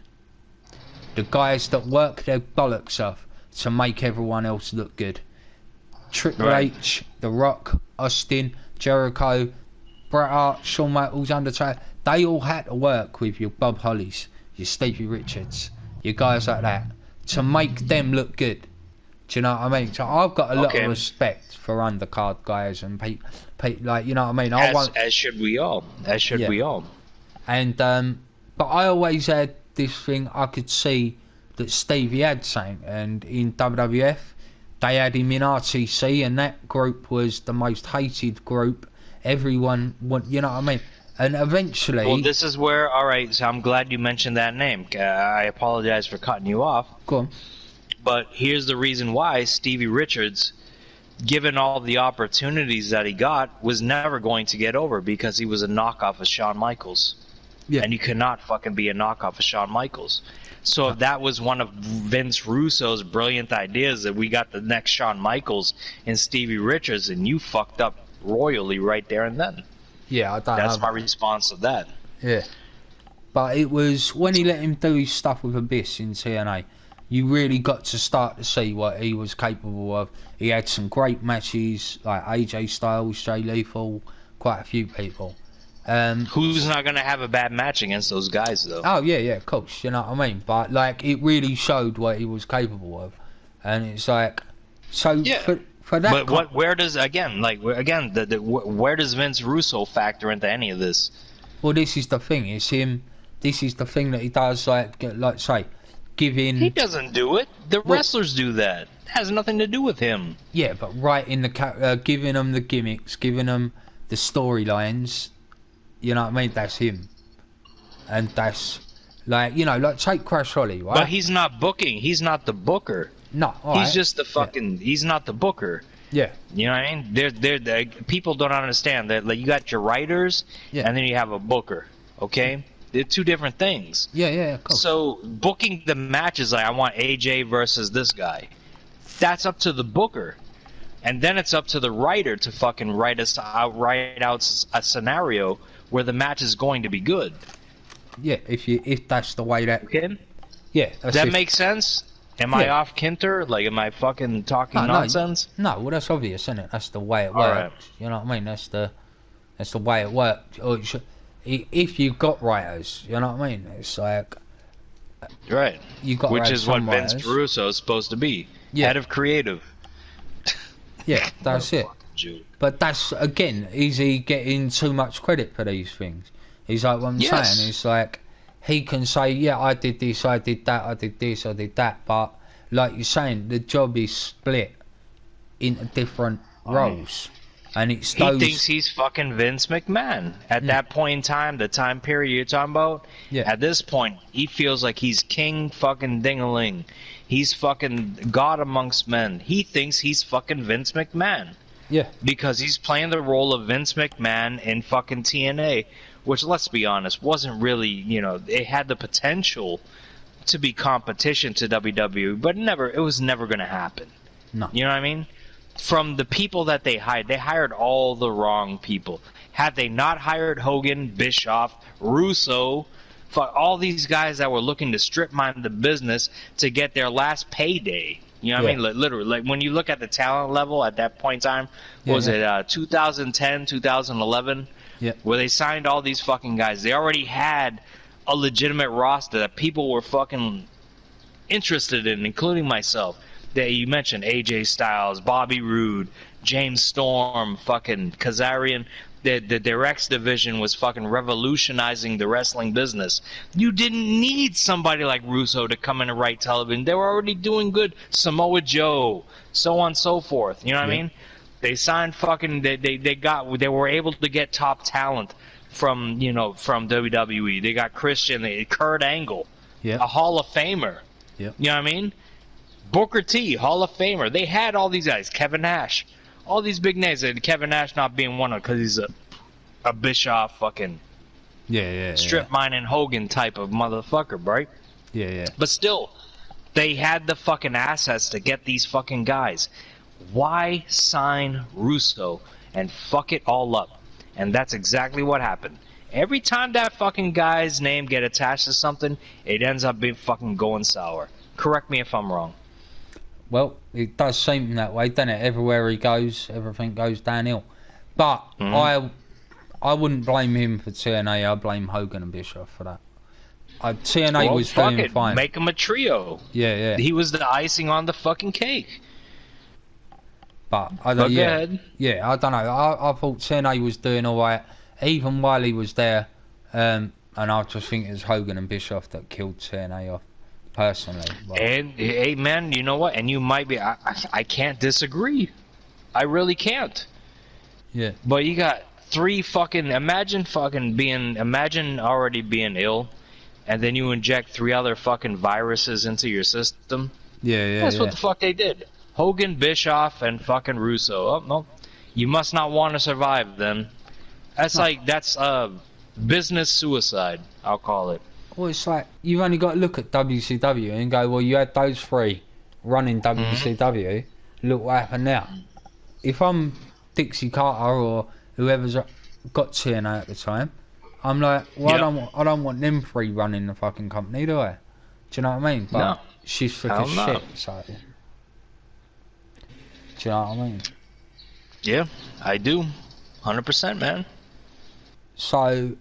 The guys that work their bollocks off to make everyone else look good. Triple H, The Rock, Austin, Jericho, Bret Hart, Shawn Michaels, Undertaker, they all had to work with your Bob Hollies, your Stevie Richards, your guys like that, to make them look good. Do you know what I mean? So I've got a lot of respect for undercard guys and people, like, you know what I mean? As should we all. As should we all. And, but I always had this thing, I could see that Stevie had something, and in WWF, they had him in RTC, and that group was the most hated group. Everyone, you know what I mean? And eventually... Well, this is where, alright, so I'm glad you mentioned that name. I apologize for cutting you off. Go on. But here's the reason why Stevie Richards, given all the opportunities that he got, was never going to get over, because he was a knockoff of Shawn Michaels. Yeah. And you cannot fucking be a knockoff of Shawn Michaels. So if that was one of Vince Russo's brilliant ideas, that we got the next Shawn Michaels and Stevie Richards, and you fucked up royally right there and then. Yeah, I don't know. That's my response to that. Yeah. But it was when he let him do his stuff with Abyss in TNA, you really got to start to see what he was capable of. He had some great matches, like AJ Styles, Jay Lethal, quite a few people. Who's not going to have a bad match against those guys, though? Oh, yeah, of course, you know what I mean? But, like, it really showed what he was capable of. And it's like, so for that... But where does, where does Vince Russo factor into any of this? Well, this is the thing, it's him, this is the thing that he does, like say, giving... He doesn't do it. The wrestlers do that. It has nothing to do with him. Yeah, but right in the... giving them the gimmicks, giving them the storylines... You know what I mean? That's him. And that's, like, you know, like, take Crash Holly, right? But he's not booking. He's not the booker. No, he's just the fucking... Yeah. He's not the booker. Yeah. You know what I mean? They're people don't understand that. Like, you got your writers, and then you have a booker, okay? They're two different things. Yeah, of course. So, booking the matches, like, I want AJ versus this guy. That's up to the booker. And then it's up to the writer to fucking write out a scenario where the match is going to be good. Yeah, if that's the way that... Okay? Yeah. Does that make sense? Am I off kilter? Like, am I fucking talking nonsense? No, well, that's obvious, isn't it? That's the way it works. Right. You know what I mean? That's the way it works. If you've got writers, you know what I mean? It's like... Right. You got Which is what Vince Russo is supposed to be. Yeah. Head of creative. Yeah, that's it. But that's, again, is he getting too much credit for these things? He's like what I'm saying. It's like, he can say, yeah, I did this, I did that, I did this, I did that. But, like you're saying, the job is split into different roles. And it's He thinks he's fucking Vince McMahon. At that point in time, the time period you're talking about, at this point, he feels like he's king fucking ding-a-ling. He's fucking God amongst men. He thinks he's fucking Vince McMahon. Yeah. Because he's playing the role of Vince McMahon in fucking TNA, which, let's be honest, wasn't really, you know, it had the potential to be competition to WWE, but it was never going to happen. No. You know what I mean? From the people that they hired all the wrong people. Had they not hired Hogan, Bischoff, Russo, all these guys that were looking to strip mine the business to get their last payday. You know what I mean? Literally, like, when you look at the talent level at that point in time, was it 2010, 2011? Yeah. Where they signed all these fucking guys. They already had a legitimate roster that people were fucking interested in, including myself. That you mentioned AJ Styles, Bobby Roode, James Storm, fucking Kazarian. Their X division was fucking revolutionizing the wrestling business. You didn't need somebody like Russo to come in and write television. They were already doing good. Samoa Joe, so on and so forth. You know what I mean? They signed fucking. They were able to get top talent from WWE. They got Kurt Angle, a Hall of Famer. Yeah. You know what I mean? Booker T, Hall of Famer. They had all these guys. Kevin Nash. all these big names, and Kevin Nash not being one of, because he's a Bischoff fucking strip mining Hogan type of motherfucker, right? Yeah. But still, they had the fucking assets to get these fucking guys. Why sign Russo and fuck it all up? And that's exactly what happened. Every time that fucking guy's name get attached to something, it ends up being fucking going sour. Correct me if I'm wrong. Well, it does seem that way, doesn't it? Everywhere he goes, everything goes downhill. But I wouldn't blame him for TNA. I blame Hogan and Bischoff for that. TNA was doing fine. Make him a trio. Yeah. He was the icing on the fucking cake. But I don't. Go ahead. Yeah, I don't know. I thought TNA was doing all right, even while he was there. And I just think it was Hogan and Bischoff that killed TNA off, personally. But. And hey, man, you know what? And you might be. I can't disagree. I really can't. Yeah. But you got 3 fucking. Imagine already being ill. And then you inject 3 other fucking viruses into your system. Yeah. That's what the fuck they did. Hogan, Bischoff, and fucking Russo. Oh, no. You must not want to survive then. That's business suicide, I'll call it. Well, it's like, you've only got to look at WCW and go, well, you had those 3 running WCW. Look what happened now. If I'm Dixie Carter or whoever's got TNA at the time, I'm like, well, I don't want them 3 running the fucking company, do I? Do you know what I mean? But no. She's freaking shit, so. Do you know what I mean? Yeah, I do. 100%, man. So,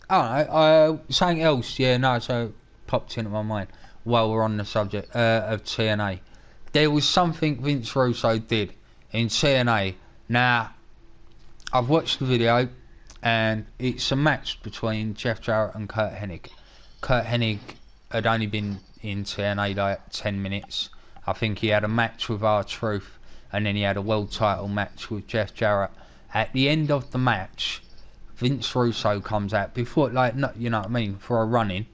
I don't know, something else, so popped into my mind while we're on the subject of TNA. There was something Vince Russo did in TNA. Now, I've watched the video, and it's a match between Jeff Jarrett and Curt Hennig. Curt Hennig had only been in TNA like 10 minutes. I think he had a match with R-Truth, and then he had a world title match with Jeff Jarrett. At the end of the match, Vince Russo comes out before, you know what I mean, for a run-in.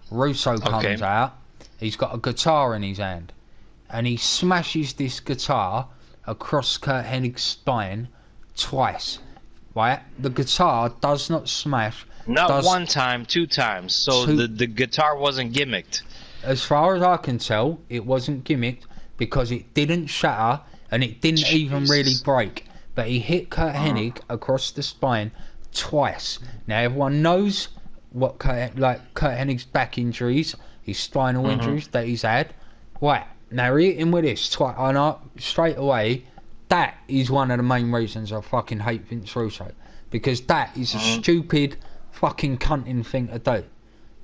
Russo comes out. He's got a guitar in his hand, and he smashes this guitar across Curt Hennig's spine twice. Right? The guitar does not smash. Not 1 time, 2 times. So the guitar wasn't gimmicked. As far as I can tell, it wasn't gimmicked because it didn't shatter and it didn't even really break. But he hit Curt Hennig across the spine twice. Now everyone knows what Curt Hennig's back injuries, his spinal injuries that he's had. Right, now he hit him with this twice, and straight away, that is one of the main reasons I fucking hate Vince Russo. Because that is a stupid fucking cunting thing to do.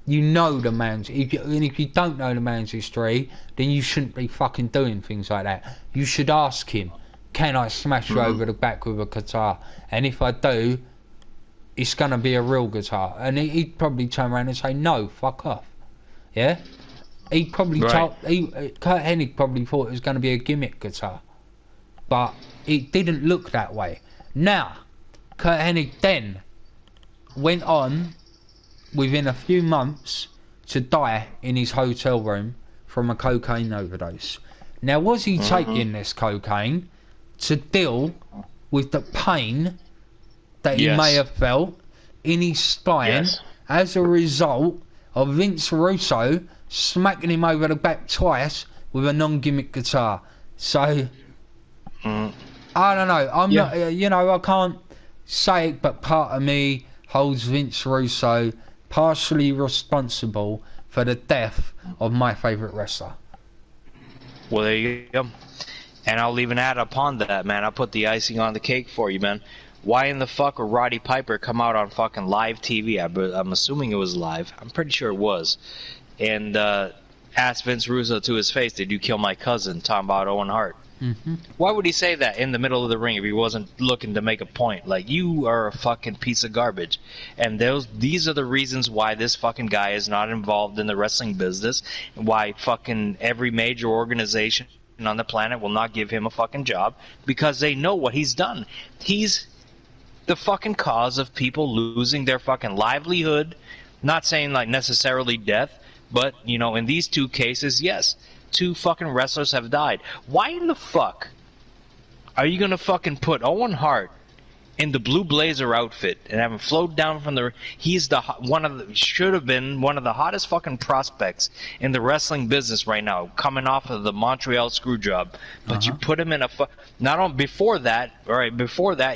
You know the man's... If you don't know the man's history, then you shouldn't be fucking doing things like that. You should ask him, can I smash you over the back with a guitar? And if I do, it's going to be a real guitar. And he'd probably turn around and say, no, fuck off. Yeah? He probably Curt Hennig probably thought it was going to be a gimmick guitar. But it didn't look that way. Now, Curt Hennig then went on, within a few months, to die in his hotel room from a cocaine overdose. Now, was he taking this cocaine to deal with the pain that he may have felt in his spine as a result of Vince Russo smacking him over the back twice with a non-gimmick guitar? So... I don't know. I'm not, I can't say it, but part of me holds Vince Russo partially responsible for the death of my favourite wrestler. Well, there you go. And I'll even add upon that, man. I'll put the icing on the cake for you, man. Why in the fuck would Roddy Piper come out on fucking live TV? I'm assuming it was live. I'm pretty sure it was. And asked Vince Russo to his face, did you kill my cousin, talking about Owen Hart? Why would he say that in the middle of the ring if he wasn't looking to make a point? Like, you are a fucking piece of garbage. And these are the reasons why this fucking guy is not involved in the wrestling business, and why fucking every major organization on the planet will not give him a fucking job, because they know what he's done. He's the fucking cause of people losing their fucking livelihood. Not saying like necessarily death, but, in these 2 cases, yes. 2 fucking wrestlers have died. Why in the fuck Are you gonna fucking put Owen Hart in the blue blazer outfit and have him float down from the? He's should have been one of the hottest fucking prospects in the wrestling business right now, coming off of the Montreal Screwjob. But you put him in before that,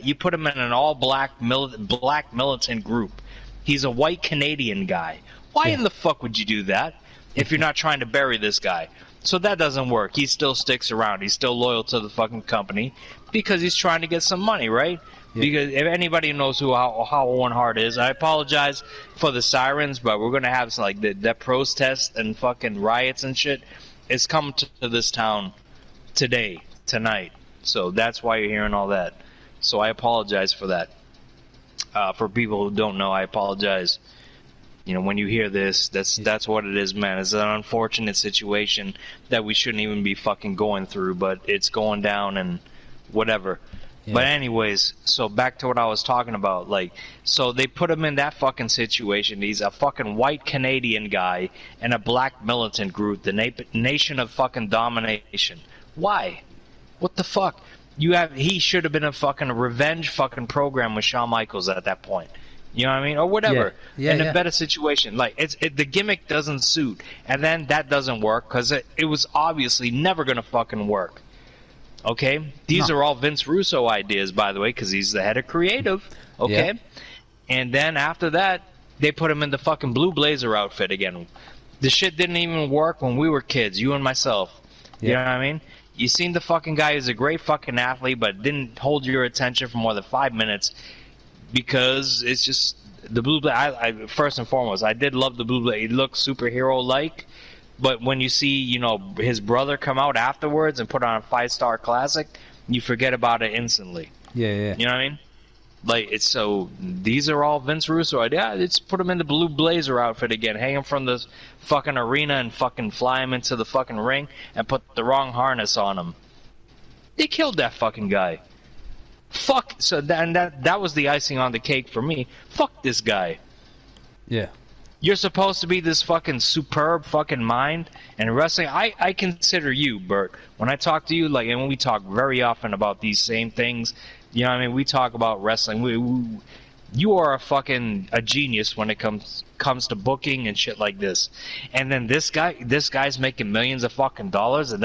you put him in an all black militant group. He's a white Canadian guy. Why in the fuck would you do that if you're not trying to bury this guy? So that doesn't work. He still sticks around. He's still loyal to the fucking company because he's trying to get some money, right? Yeah. Because if anybody knows how Owen Hart is, I apologize for the sirens, but we're gonna have some, like that protest and fucking riots and shit. It's coming to this town tonight. So that's why you're hearing all that. So I apologize for that. For people who don't know, I apologize. You know, when you hear this, that's what it is, man. It's an unfortunate situation that we shouldn't even be fucking going through, but it's going down and whatever. Yeah. But anyways, so back to what I was talking about. Like, so they put him in that fucking situation. He's a fucking white Canadian guy in a black militant group, the nation of fucking domination. Why? What the fuck? He should have been a fucking revenge fucking program with Shawn Michaels at that point. You know what I mean? Or whatever. In a better situation. Like, the gimmick doesn't suit. And then that doesn't work because it was obviously never going to fucking work. Okay? These are all Vince Russo ideas, by the way, because he's the head of creative. Okay? Yeah. And then after that, they put him in the fucking blue blazer outfit again. The shit didn't even work when we were kids, you and myself. Yeah. You know what I mean? You seen the fucking guy who's a great fucking athlete, but didn't hold your attention for more than 5 minutes. Because it's just the blue blazer. First and foremost, I did love the blue blazer. He looked superhero-like, but when you see, you know, his brother come out afterwards and put on a 5-star classic, you forget about it instantly. Yeah. You know what I mean? Like, it's so these are all Vince Russo ideas. Yeah, let's put him in the blue blazer outfit again, hang him from the fucking arena and fucking fly him into the fucking ring and put the wrong harness on him. They killed that fucking guy. Fuck. So that was the icing on the cake for me. Fuck this guy. Yeah. You're supposed to be this fucking superb fucking mind and wrestling. I consider you, Bert. When I talk to you, like, and we talk very often about these same things. You know what I mean? We talk about wrestling. You are a genius when it comes to booking and shit like this. And then this guy's making millions of fucking dollars and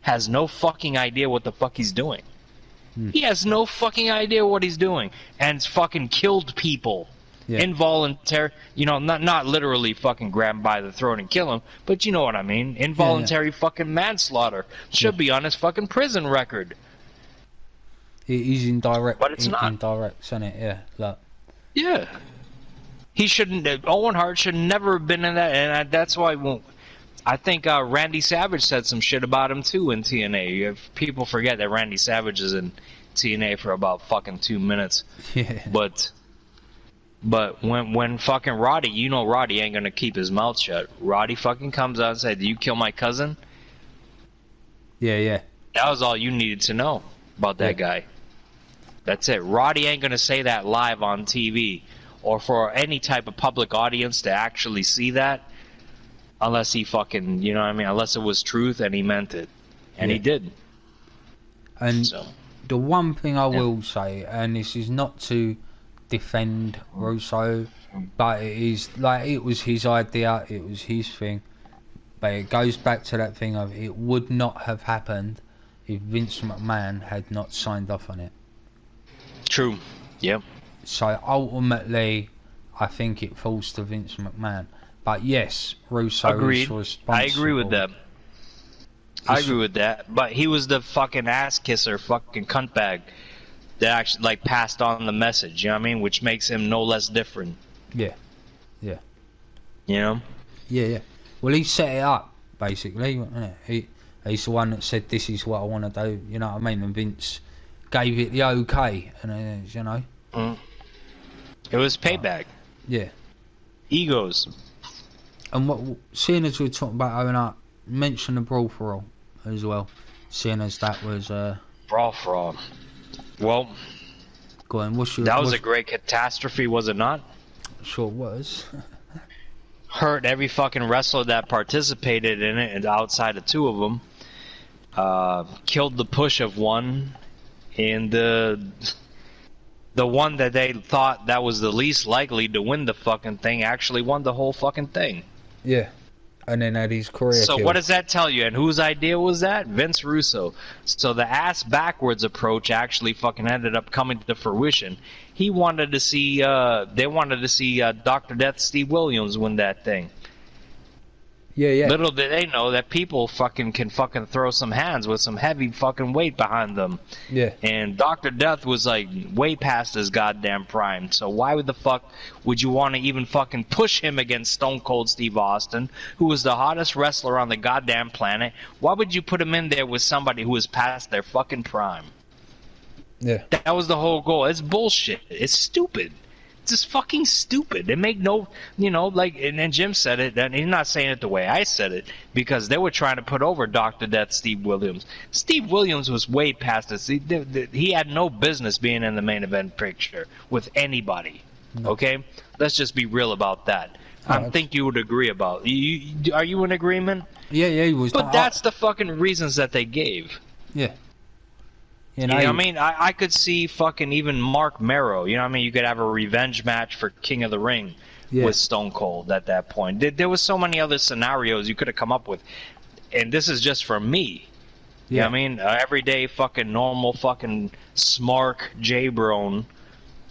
has no fucking idea what the fuck he's doing. He has no fucking idea what he's doing, and it's fucking killed people. Yeah. Involuntary, you know, not literally fucking grab him by the throat and kill him, but you know what I mean. Involuntary fucking manslaughter should be on his fucking prison record. He's indirect, but it's not indirect, isn't it? Yeah, like. Yeah. He shouldn't. Owen Hart should never have been in that, and that's why. I think Randy Savage said some shit about him too in TNA. If people forget that Randy Savage is in TNA for about fucking 2 minutes. Yeah. But when fucking Roddy, you know Roddy ain't gonna keep his mouth shut. Roddy fucking comes out and said, "Do you kill my cousin?" Yeah. That was all you needed to know about that guy. That's it. Roddy ain't gonna say that live on TV or for any type of public audience to actually see that. Unless he fucking, you know what I mean? Unless it was truth and he meant it. And he did. And the one thing I will say, and this is not to defend Russo, but it is, like, it was his idea, it was his thing. But it goes back to that thing of it would not have happened if Vince McMahon had not signed off on it. True. Yep. So ultimately, I think it falls to Vince McMahon. But yes, Russo is responsible. I agree with that. I agree with that. But he was the fucking ass kisser, fucking cuntbag that actually, like, passed on the message, you know what I mean? Which makes him no less different. Yeah. You know? Yeah. Well, he set it up, basically. He's the one that said, this is what I want to do, you know what I mean? And Vince gave it the okay, and you know. It was payback. Yeah. Egos. And seeing as we're talking about Owen Hart, mention the Brawl for All as well. Seeing as that was Brawl for All. Well, go on. That was a great catastrophe, was it not? Sure was. Hurt every fucking wrestler that participated in it, and outside of 2 of them. Killed the push of one. and the one that they thought that was the least likely to win the fucking thing actually won the whole fucking thing. Yeah. And then had his career So killed. what does that tell you? And whose idea was that? Vince Russo. So the ass backwards approach actually fucking ended up coming to fruition. He wanted to see, they wanted to see Dr. Death Steve Williams win that thing. Yeah. Little did they know that people fucking can fucking throw some hands with some heavy fucking weight behind them. Yeah. And Dr. Death was like way past his goddamn prime. So why would the fuck would you want to even fucking push him against Stone Cold Steve Austin, who was the hottest wrestler on the goddamn planet? Why would you put him in there with somebody who was past their fucking prime? Yeah. That was the whole goal. It's bullshit. It's stupid. It's just fucking stupid. They make no, like, and Jim said it, and he's not saying it the way I said it, because they were trying to put over Dr. Death Steve Williams. Steve Williams was way past this. He had no business being in the main event picture with anybody. No. Okay? Let's just be real about that. I think you would agree about. Are you in agreement? Yeah, he was. But that's the fucking reasons that they gave. Yeah. You know what I mean? I could see fucking even Mark Merrow. You know what I mean? You could have a revenge match for King of the Ring with Stone Cold at that point. There was so many other scenarios you could have come up with. And this is just for me. You know what I mean? Everyday fucking normal fucking smark J-Brone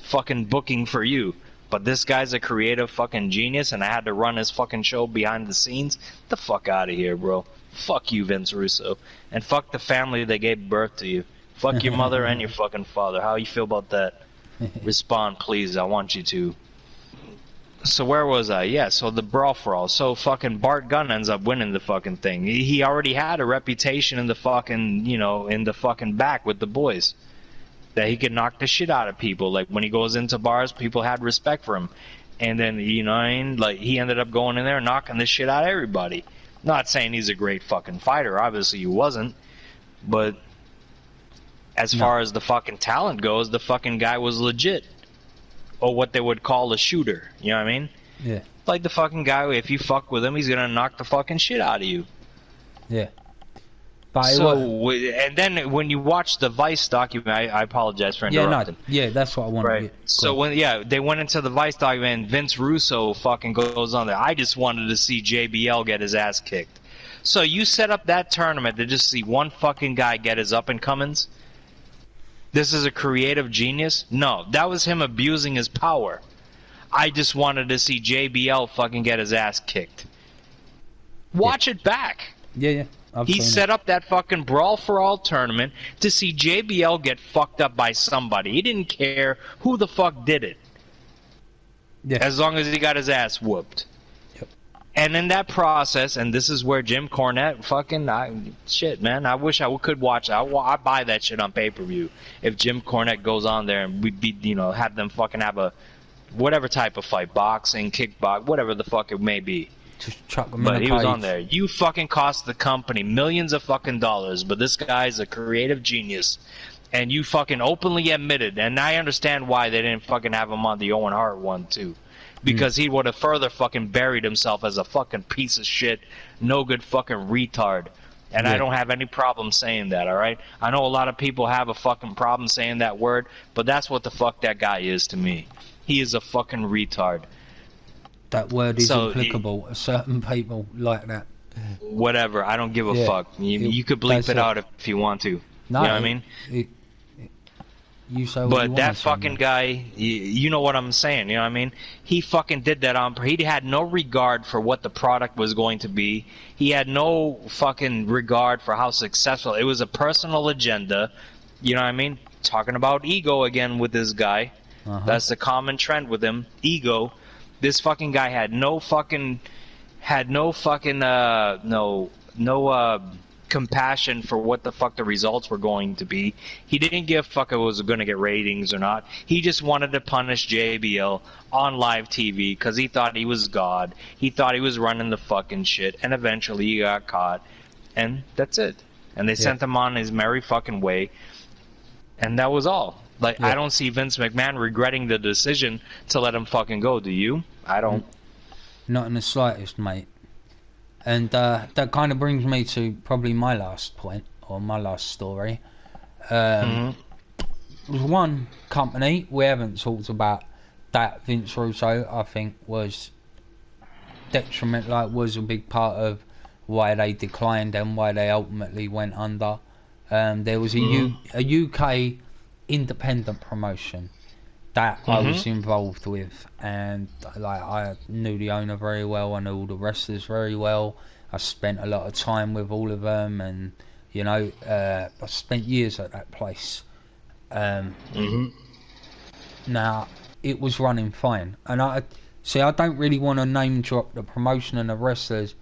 fucking booking for you. But this guy's a creative fucking genius and I had to run his fucking show behind the scenes. Get the fuck out of here, bro. Fuck you, Vince Russo. And fuck the family that gave birth to you. Fuck your mother and your fucking father. How you feel about that? Respond, please. I want you to. So where was I? Yeah, so the Brawl for All. So fucking Bart Gunn ends up winning the fucking thing. He already had a reputation in the fucking, in the fucking back with the boys. That he could knock the shit out of people. Like, when he goes into bars, people had respect for him. And then, you know what I mean? Like, he ended up going in there and knocking the shit out of everybody. Not saying he's a great fucking fighter. Obviously, he wasn't. But as far as the fucking talent goes, the fucking guy was legit. Or what they would call a shooter. You know what I mean? Yeah. Like the fucking guy, if you fuck with him, he's gonna knock the fucking shit out of you. Yeah. But so, and then when you watch the Vice document, I apologize for interrupting. Yeah, that's what I wanted to get. So they went into the Vice document, and Vince Russo fucking goes on there. I just wanted to see JBL get his ass kicked. So you set up that tournament to just see one fucking guy get his up and comings? This is a creative genius? No, that was him abusing his power. I just wanted to see JBL fucking get his ass kicked. Watch it back. Yeah. He set up that fucking Brawl for All tournament to see JBL get fucked up by somebody. He didn't care who the fuck did it. Yeah. As long as he got his ass whooped. Yep. And in that process, and this is where Jim Cornette shit, man, I wish I could watch. I buy that shit on pay-per-view. If Jim Cornette goes on there and we'd be, have them fucking have a whatever type of fight, boxing, kickbox, whatever the fuck it may be. Just chuck him But in he a was cage. on there. You fucking cost the company millions of fucking dollars, but this guy's a creative genius. And you fucking openly admitted, and I understand why they didn't fucking have him on the Owen Hart one, too. Because he would have further fucking buried himself as a fucking piece of shit, no good fucking retard. And I don't have any problem saying that, alright? I know a lot of people have a fucking problem saying that word, but that's what the fuck that guy is to me. He is a fucking retard. That word is applicable to certain people like that. Whatever, I don't give a fuck. You could bleep it out if you want to. No, you know what I mean? You say what but you want that to say, fucking man. guy, you know what I'm saying, you know what I mean? He fucking did that he had no regard for what the product was going to be. He had no fucking regard for how successful. It was a personal agenda, you know what I mean? Talking about ego again with this guy. That's the common trend with him, ego. This fucking guy had no compassion for what the fuck the results were going to be. He didn't give a fuck if it was going to get ratings or not. He just wanted to punish JBL on live TV because he thought he was God. He thought he was running the fucking shit, and eventually he got caught. And that's it. And they sent him on his merry fucking way. And that was all. Like, I don't see Vince McMahon regretting the decision to let him fucking go. Do you? I don't. Not in the slightest, mate. And that kind of brings me to probably my last point, or my last story. was one company we haven't talked about that Vince Russo I think was detriment, like was a big part of why they declined and why they ultimately went under. There was a UK independent promotion that I was involved with, and like I knew the owner very well, I knew all the wrestlers very well. I spent a lot of time with all of them, and you know, I spent years at that place. Now it was running fine, and I don't really want to name drop the promotion and the wrestlers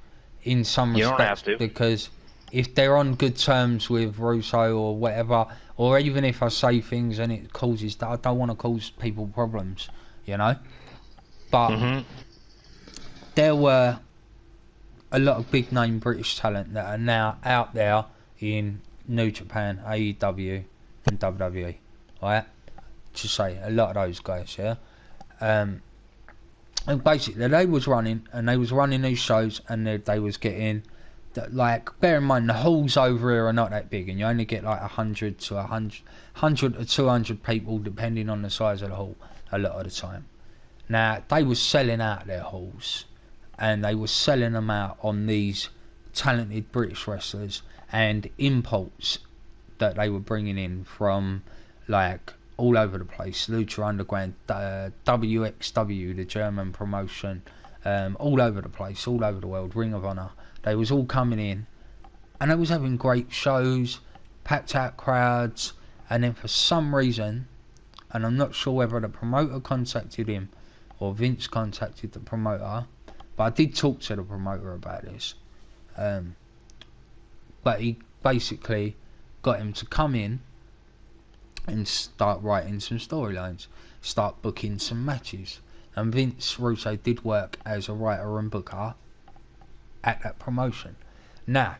in some respects, don't have to. because if they're on good terms with Russo or whatever, or even if I say things and it causes, I don't want to cause people problems, you know. But there were a lot of big name British talent that are now out there in New Japan, AEW, and WWE, right? To say a lot of those guys, yeah. And basically they was running these shows, and they was getting, like, bear in mind the halls over here are not that big, and you only get like 100 to 200 people depending on the size of the hall a lot of the time. Now they was selling out their halls, and they were selling them out on these talented British wrestlers and imports that they were bringing in from like all over the place. Lucha Underground, WXW, the German promotion, all over the place, all over the world, Ring of Honor. They was all coming in, and they was having great shows, packed out crowds, and then for some reason, and I'm not sure whether the promoter contacted him or Vince contacted the promoter, but I did talk to the promoter about this. But he basically got him to come in and start writing some storylines, start booking some matches. And Vince Russo did work as a writer and booker at that promotion. Now,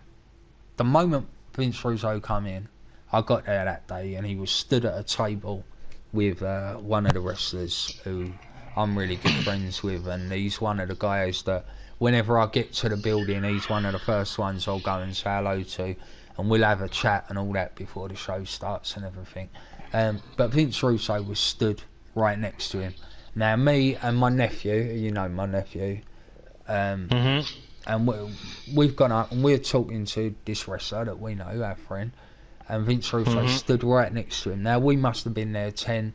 the moment Vince Russo come in, I got there that day, and he was stood at a table with one of the wrestlers who I'm really good friends with, and he's one of the guys that whenever I get to the building, he's one of the first ones I'll go and say hello to, and we'll have a chat and all that before the show starts and everything. But Vince Russo was stood right next to him. Now me and my nephew, you know my nephew, and we've gone up and we're talking to this wrestler that we know, our friend, and Vince Russo stood right next to him. Now we must have been there 10-15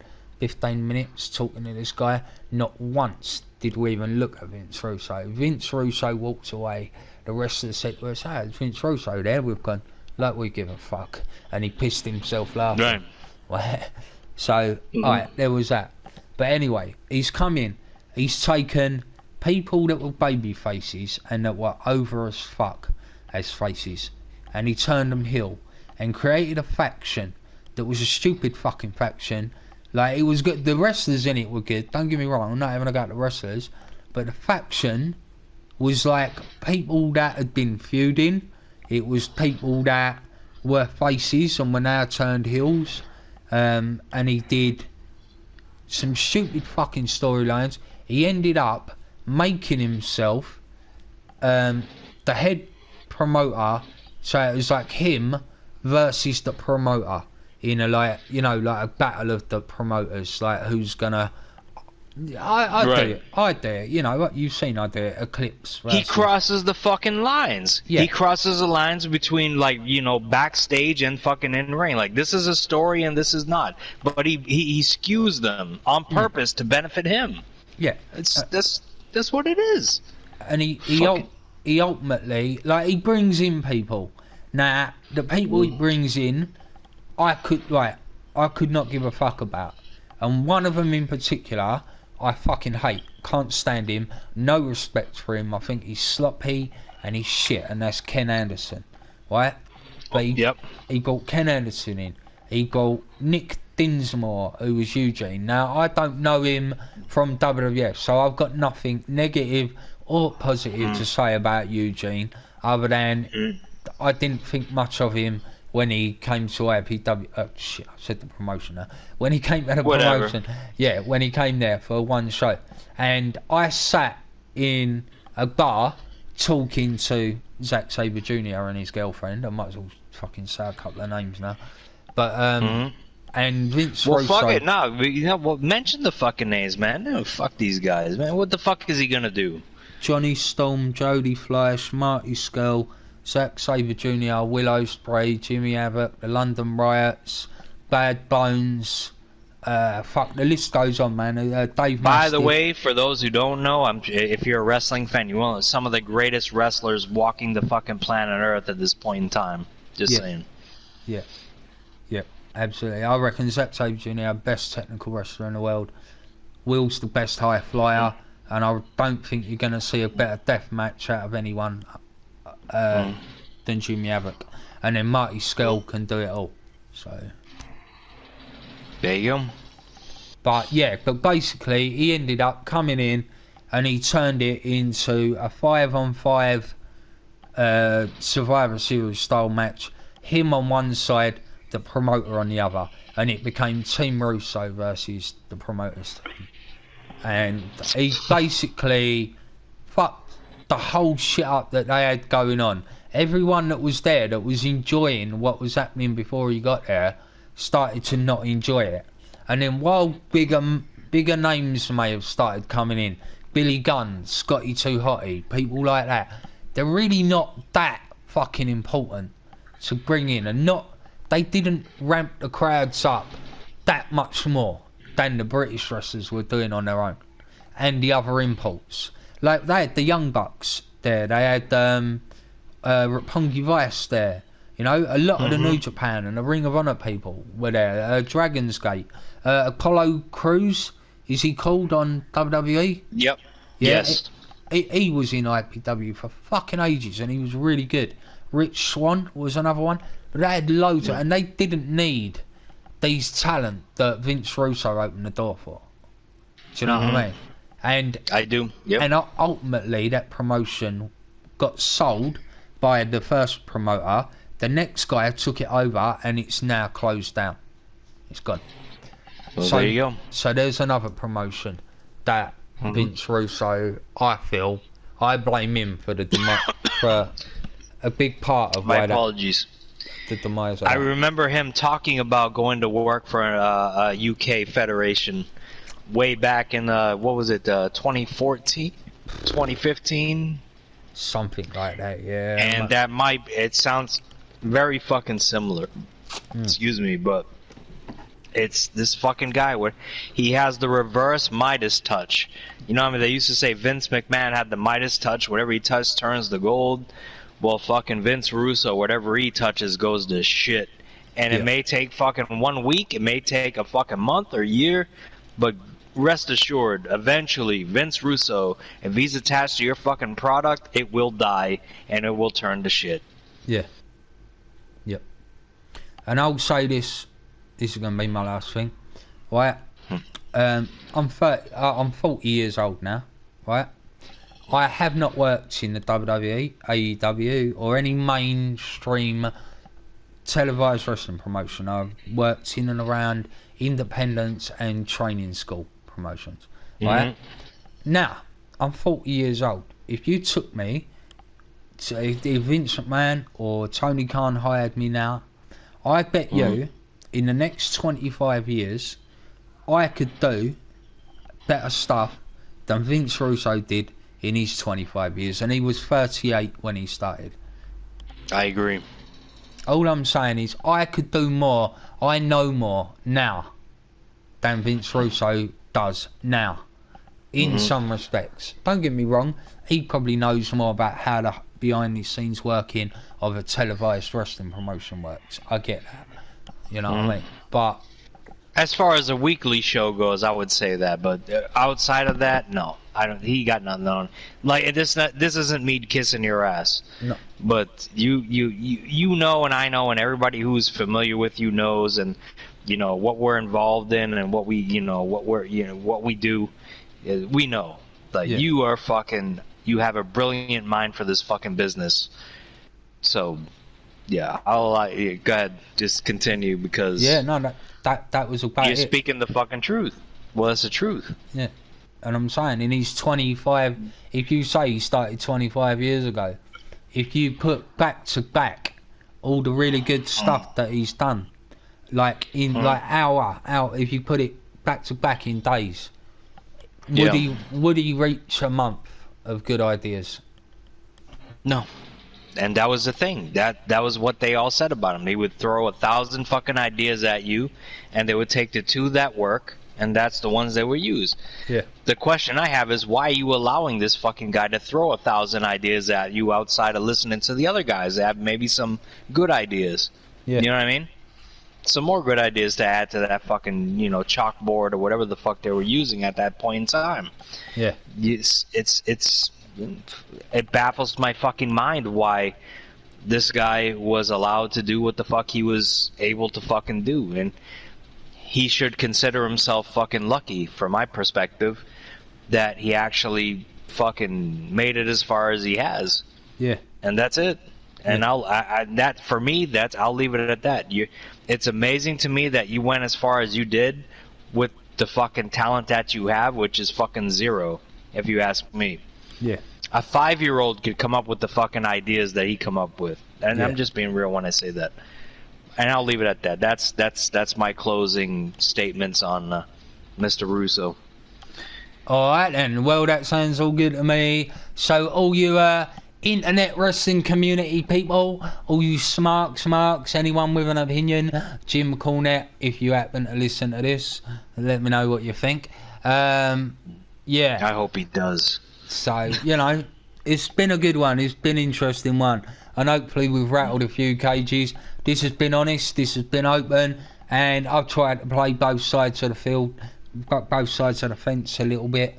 minutes talking to this guy. Not once did we even look at Vince Russo. Vince Russo walked away. The wrestler said to us, "Hey, it's Vince Russo there." We've gone, like we give a fuck, and he pissed himself laughing. Right. So, alright, there was that. But anyway, he's come in. He's taken people that were baby faces and that were over as fuck as faces, and he turned them heel and created a faction that was a stupid fucking faction. Like, it was good. The wrestlers in it were good. Don't get me wrong. I'm not having a go at the wrestlers, but the faction was like people that had been feuding. It was people that were faces and were now turned heels. And he did some stupid fucking storylines. He ended up making himself the head promoter, so it was like him versus the promoter in a, like, you know, like a battle of the promoters, like who's gonna I do it, you know what you've seen. I do it. Eclipse versus... He crosses the fucking lines. Yeah. He crosses the lines between, like, you know, backstage and fucking in ring. Like, this is a story and this is not. But he skews them on purpose to benefit him. Yeah, that's what it is. And he ultimately, like, he brings in people. Now the people he brings in, I could not give a fuck about, and one of them in particular I fucking hate. Can't stand him. No respect for him. I think he's sloppy and he's shit, and that's Ken Anderson, right? But he got Ken Anderson in. He got Nick Dinsmore, who was Eugene. Now, I don't know him from WWF, so I've got nothing negative or positive to say about Eugene, other than I didn't think much of him when he came to APW. Oh shit, I said the promotion now. When he came to the promotion, yeah, when he came there for one show, and I sat in a bar talking to Zack Sabre Jr. and his girlfriend. I might as well fucking say a couple of names now, but And Vince Well, Russo... fuck it, well, mention the fucking names, man. No, fuck these guys, man. What the fuck is he gonna do? Johnny Storm, Jody Fleisch, Marty Skrull, Zack Sabre Jr., Will Ospreay, Jimmy Havoc, the London Riots, Bad Bones, fuck, the list goes on, man. Dave By the way, for those who don't know, if you're a wrestling fan, you want some of the greatest wrestlers walking the fucking planet Earth at this point in time. Just saying. Yeah. Yeah, absolutely. I reckon Zack Sabre Jr., best technical wrestler in the world. Will's the best high flyer. And I don't think you're going to see a better death match out of anyone than Jimmy Havoc. And then Marty Skrull can do it all. So there you go. But yeah, but basically he ended up coming in and he turned it into a 5-on-5 Survivor Series style match. Him on one side, the promoter on the other. And it became Team Russo versus the promoters team. And he basically fucked the whole shit up that they had going on. Everyone that was there that was enjoying what was happening before he got there started to not enjoy it. And then while bigger names may have started coming in, Billy Gunn, Scotty 2 Hotty, people like that, they're really not that fucking important to bring in. And they didn't ramp the crowds up that much more than the British wrestlers were doing on their own, and the other imports. Like they had the Young Bucks there, they had Roppongi Vice there. You know, a lot of the New Japan and the Ring of Honor people were there. Dragon's Gate, Apollo Crews, is he called on WWE? Yep. Yeah, yes. He was in IPW for fucking ages, and he was really good. Rich Swann was another one, but they had loads and they didn't need these talent that Vince Russo opened the door for. Do you know what I mean? And I do. Yep. And ultimately, that promotion got sold by the first promoter. The next guy took it over, and it's now closed down. It's gone. Well, so there you go. So there's another promotion that Vince Russo, I blame him for for a big part of my apologies. The demise. I remember him talking about going to work for a UK federation way back in what was it, 2014, 2015, something like that. Yeah. And it sounds very fucking similar. Excuse me, but it's this fucking guy where he has the reverse Midas touch. You know what I mean? They used to say Vince McMahon had the Midas touch. Whatever he touches turns to gold. Well, fucking Vince Russo, whatever he touches goes to shit. And it may take fucking 1 week, it may take a fucking month or year, but rest assured, eventually, Vince Russo, if he's attached to your fucking product, it will die, and it will turn to shit. Yeah. Yep. And I'll say this is going to be my last thing, right? I'm 40 years old now, right? I have not worked in the WWE, AEW, or any mainstream televised wrestling promotion. I've worked in and around independents and training school promotions. Right? Now, I'm 40 years old. If you took me, if Vince McMahon or Tony Khan hired me now, I bet you, in the next 25 years, I could do better stuff than Vince Russo did in his 25 years, and he was 38 when he started. I agree. All I'm saying is I could do more, I know more now than Vince Russo does now, in some respects. Don't get me wrong, he probably knows more about how the behind the scenes working of a televised wrestling promotion works. I get that, you know what I mean? But as far as a weekly show goes, I would say that, but outside of that, no. I don't. He got nothing on. Like this isn't me kissing your ass. No. But you know, and I know, and everybody who's familiar with you knows, and you know what we're involved in, and what we what we do. We know. Like you are fucking. You have a brilliant mind for this fucking business. So, yeah, I'll go ahead, just continue because. Yeah, no, that was about You're speaking the fucking truth. Well, that's the truth. Yeah. And I'm saying, in his 25, if you say he started 25 years ago, if you put back to back all the really good stuff that he's done, like in like hour, if you put it back to back in days, would he reach a month of good ideas? No. And that was the thing. That was what they all said about him. He would throw 1,000 fucking ideas at you, and they would take the 2 that work, and that's the ones they would use. Yeah. The question I have is, why are you allowing this fucking guy to throw 1,000 ideas at you outside of listening to the other guys that have maybe some good ideas? Yeah. You know what I mean? Some more good ideas to add to that fucking, chalkboard or whatever the fuck they were using at that point in time. Yeah. It baffles my fucking mind why this guy was allowed to do what the fuck he was able to fucking do, and he should consider himself fucking lucky, from my perspective, that he actually fucking made it as far as he has. Yeah. And that's it. And I'll leave it at that. It's amazing to me that you went as far as you did with the fucking talent that you have, which is fucking zero, if you ask me. Yeah. A 5-year-old could come up with the fucking ideas that he come up with, and I'm just being real when I say that. And I'll leave it at that. That's my closing statements on Mr. Russo. All right then. Well, that sounds all good to me. So all you internet wrestling community people, all you smarks, anyone with an opinion, Jim Cornette, if you happen to listen to this, let me know what you think. Yeah. I hope he does. So, it's been a good one. It's been an interesting one. And hopefully we've rattled a few cages. This has been honest. This has been open. And I've tried to play both sides of the field, both sides of the fence a little bit.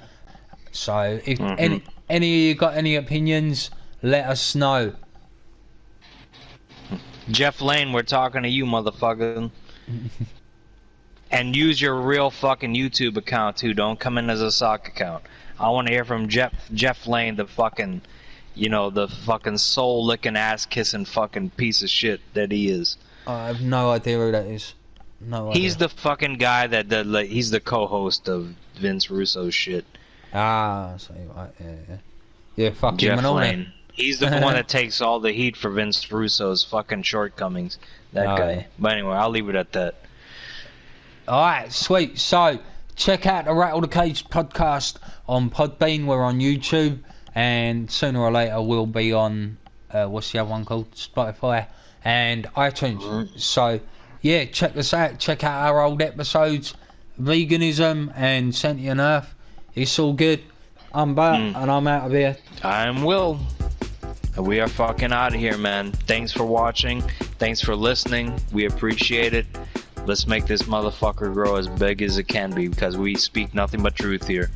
So, if any of you got any opinions, let us know. Jeff Lane, we're talking to you, motherfucker. And use your real fucking YouTube account, too. Don't come in as a sock account. I want to hear from Jeff Lane, the fucking, the fucking soul-licking, ass-kissing fucking piece of shit that he is. I have no idea who that is. No idea. He's the fucking guy he's the co-host of Vince Russo's shit. Ah, so right, yeah. Yeah, fuck Jeff him and Lane. He's the one that takes all the heat for Vince Russo's fucking shortcomings. That guy. Yeah. But anyway, I'll leave it at that. Alright, sweet. So, check out the Rattle the Cage podcast on Podbean. We're on YouTube, and sooner or later we'll be on what's the other one called? Spotify and iTunes. So yeah, check us out. Check out our old episodes, veganism and sentient earth. It's all good. I'm back and I'm out of here. I'm Will. We are fucking out of here, man. Thanks for watching. Thanks for listening. We appreciate it. Let's make this motherfucker grow as big as it can be, because we speak nothing but truth here.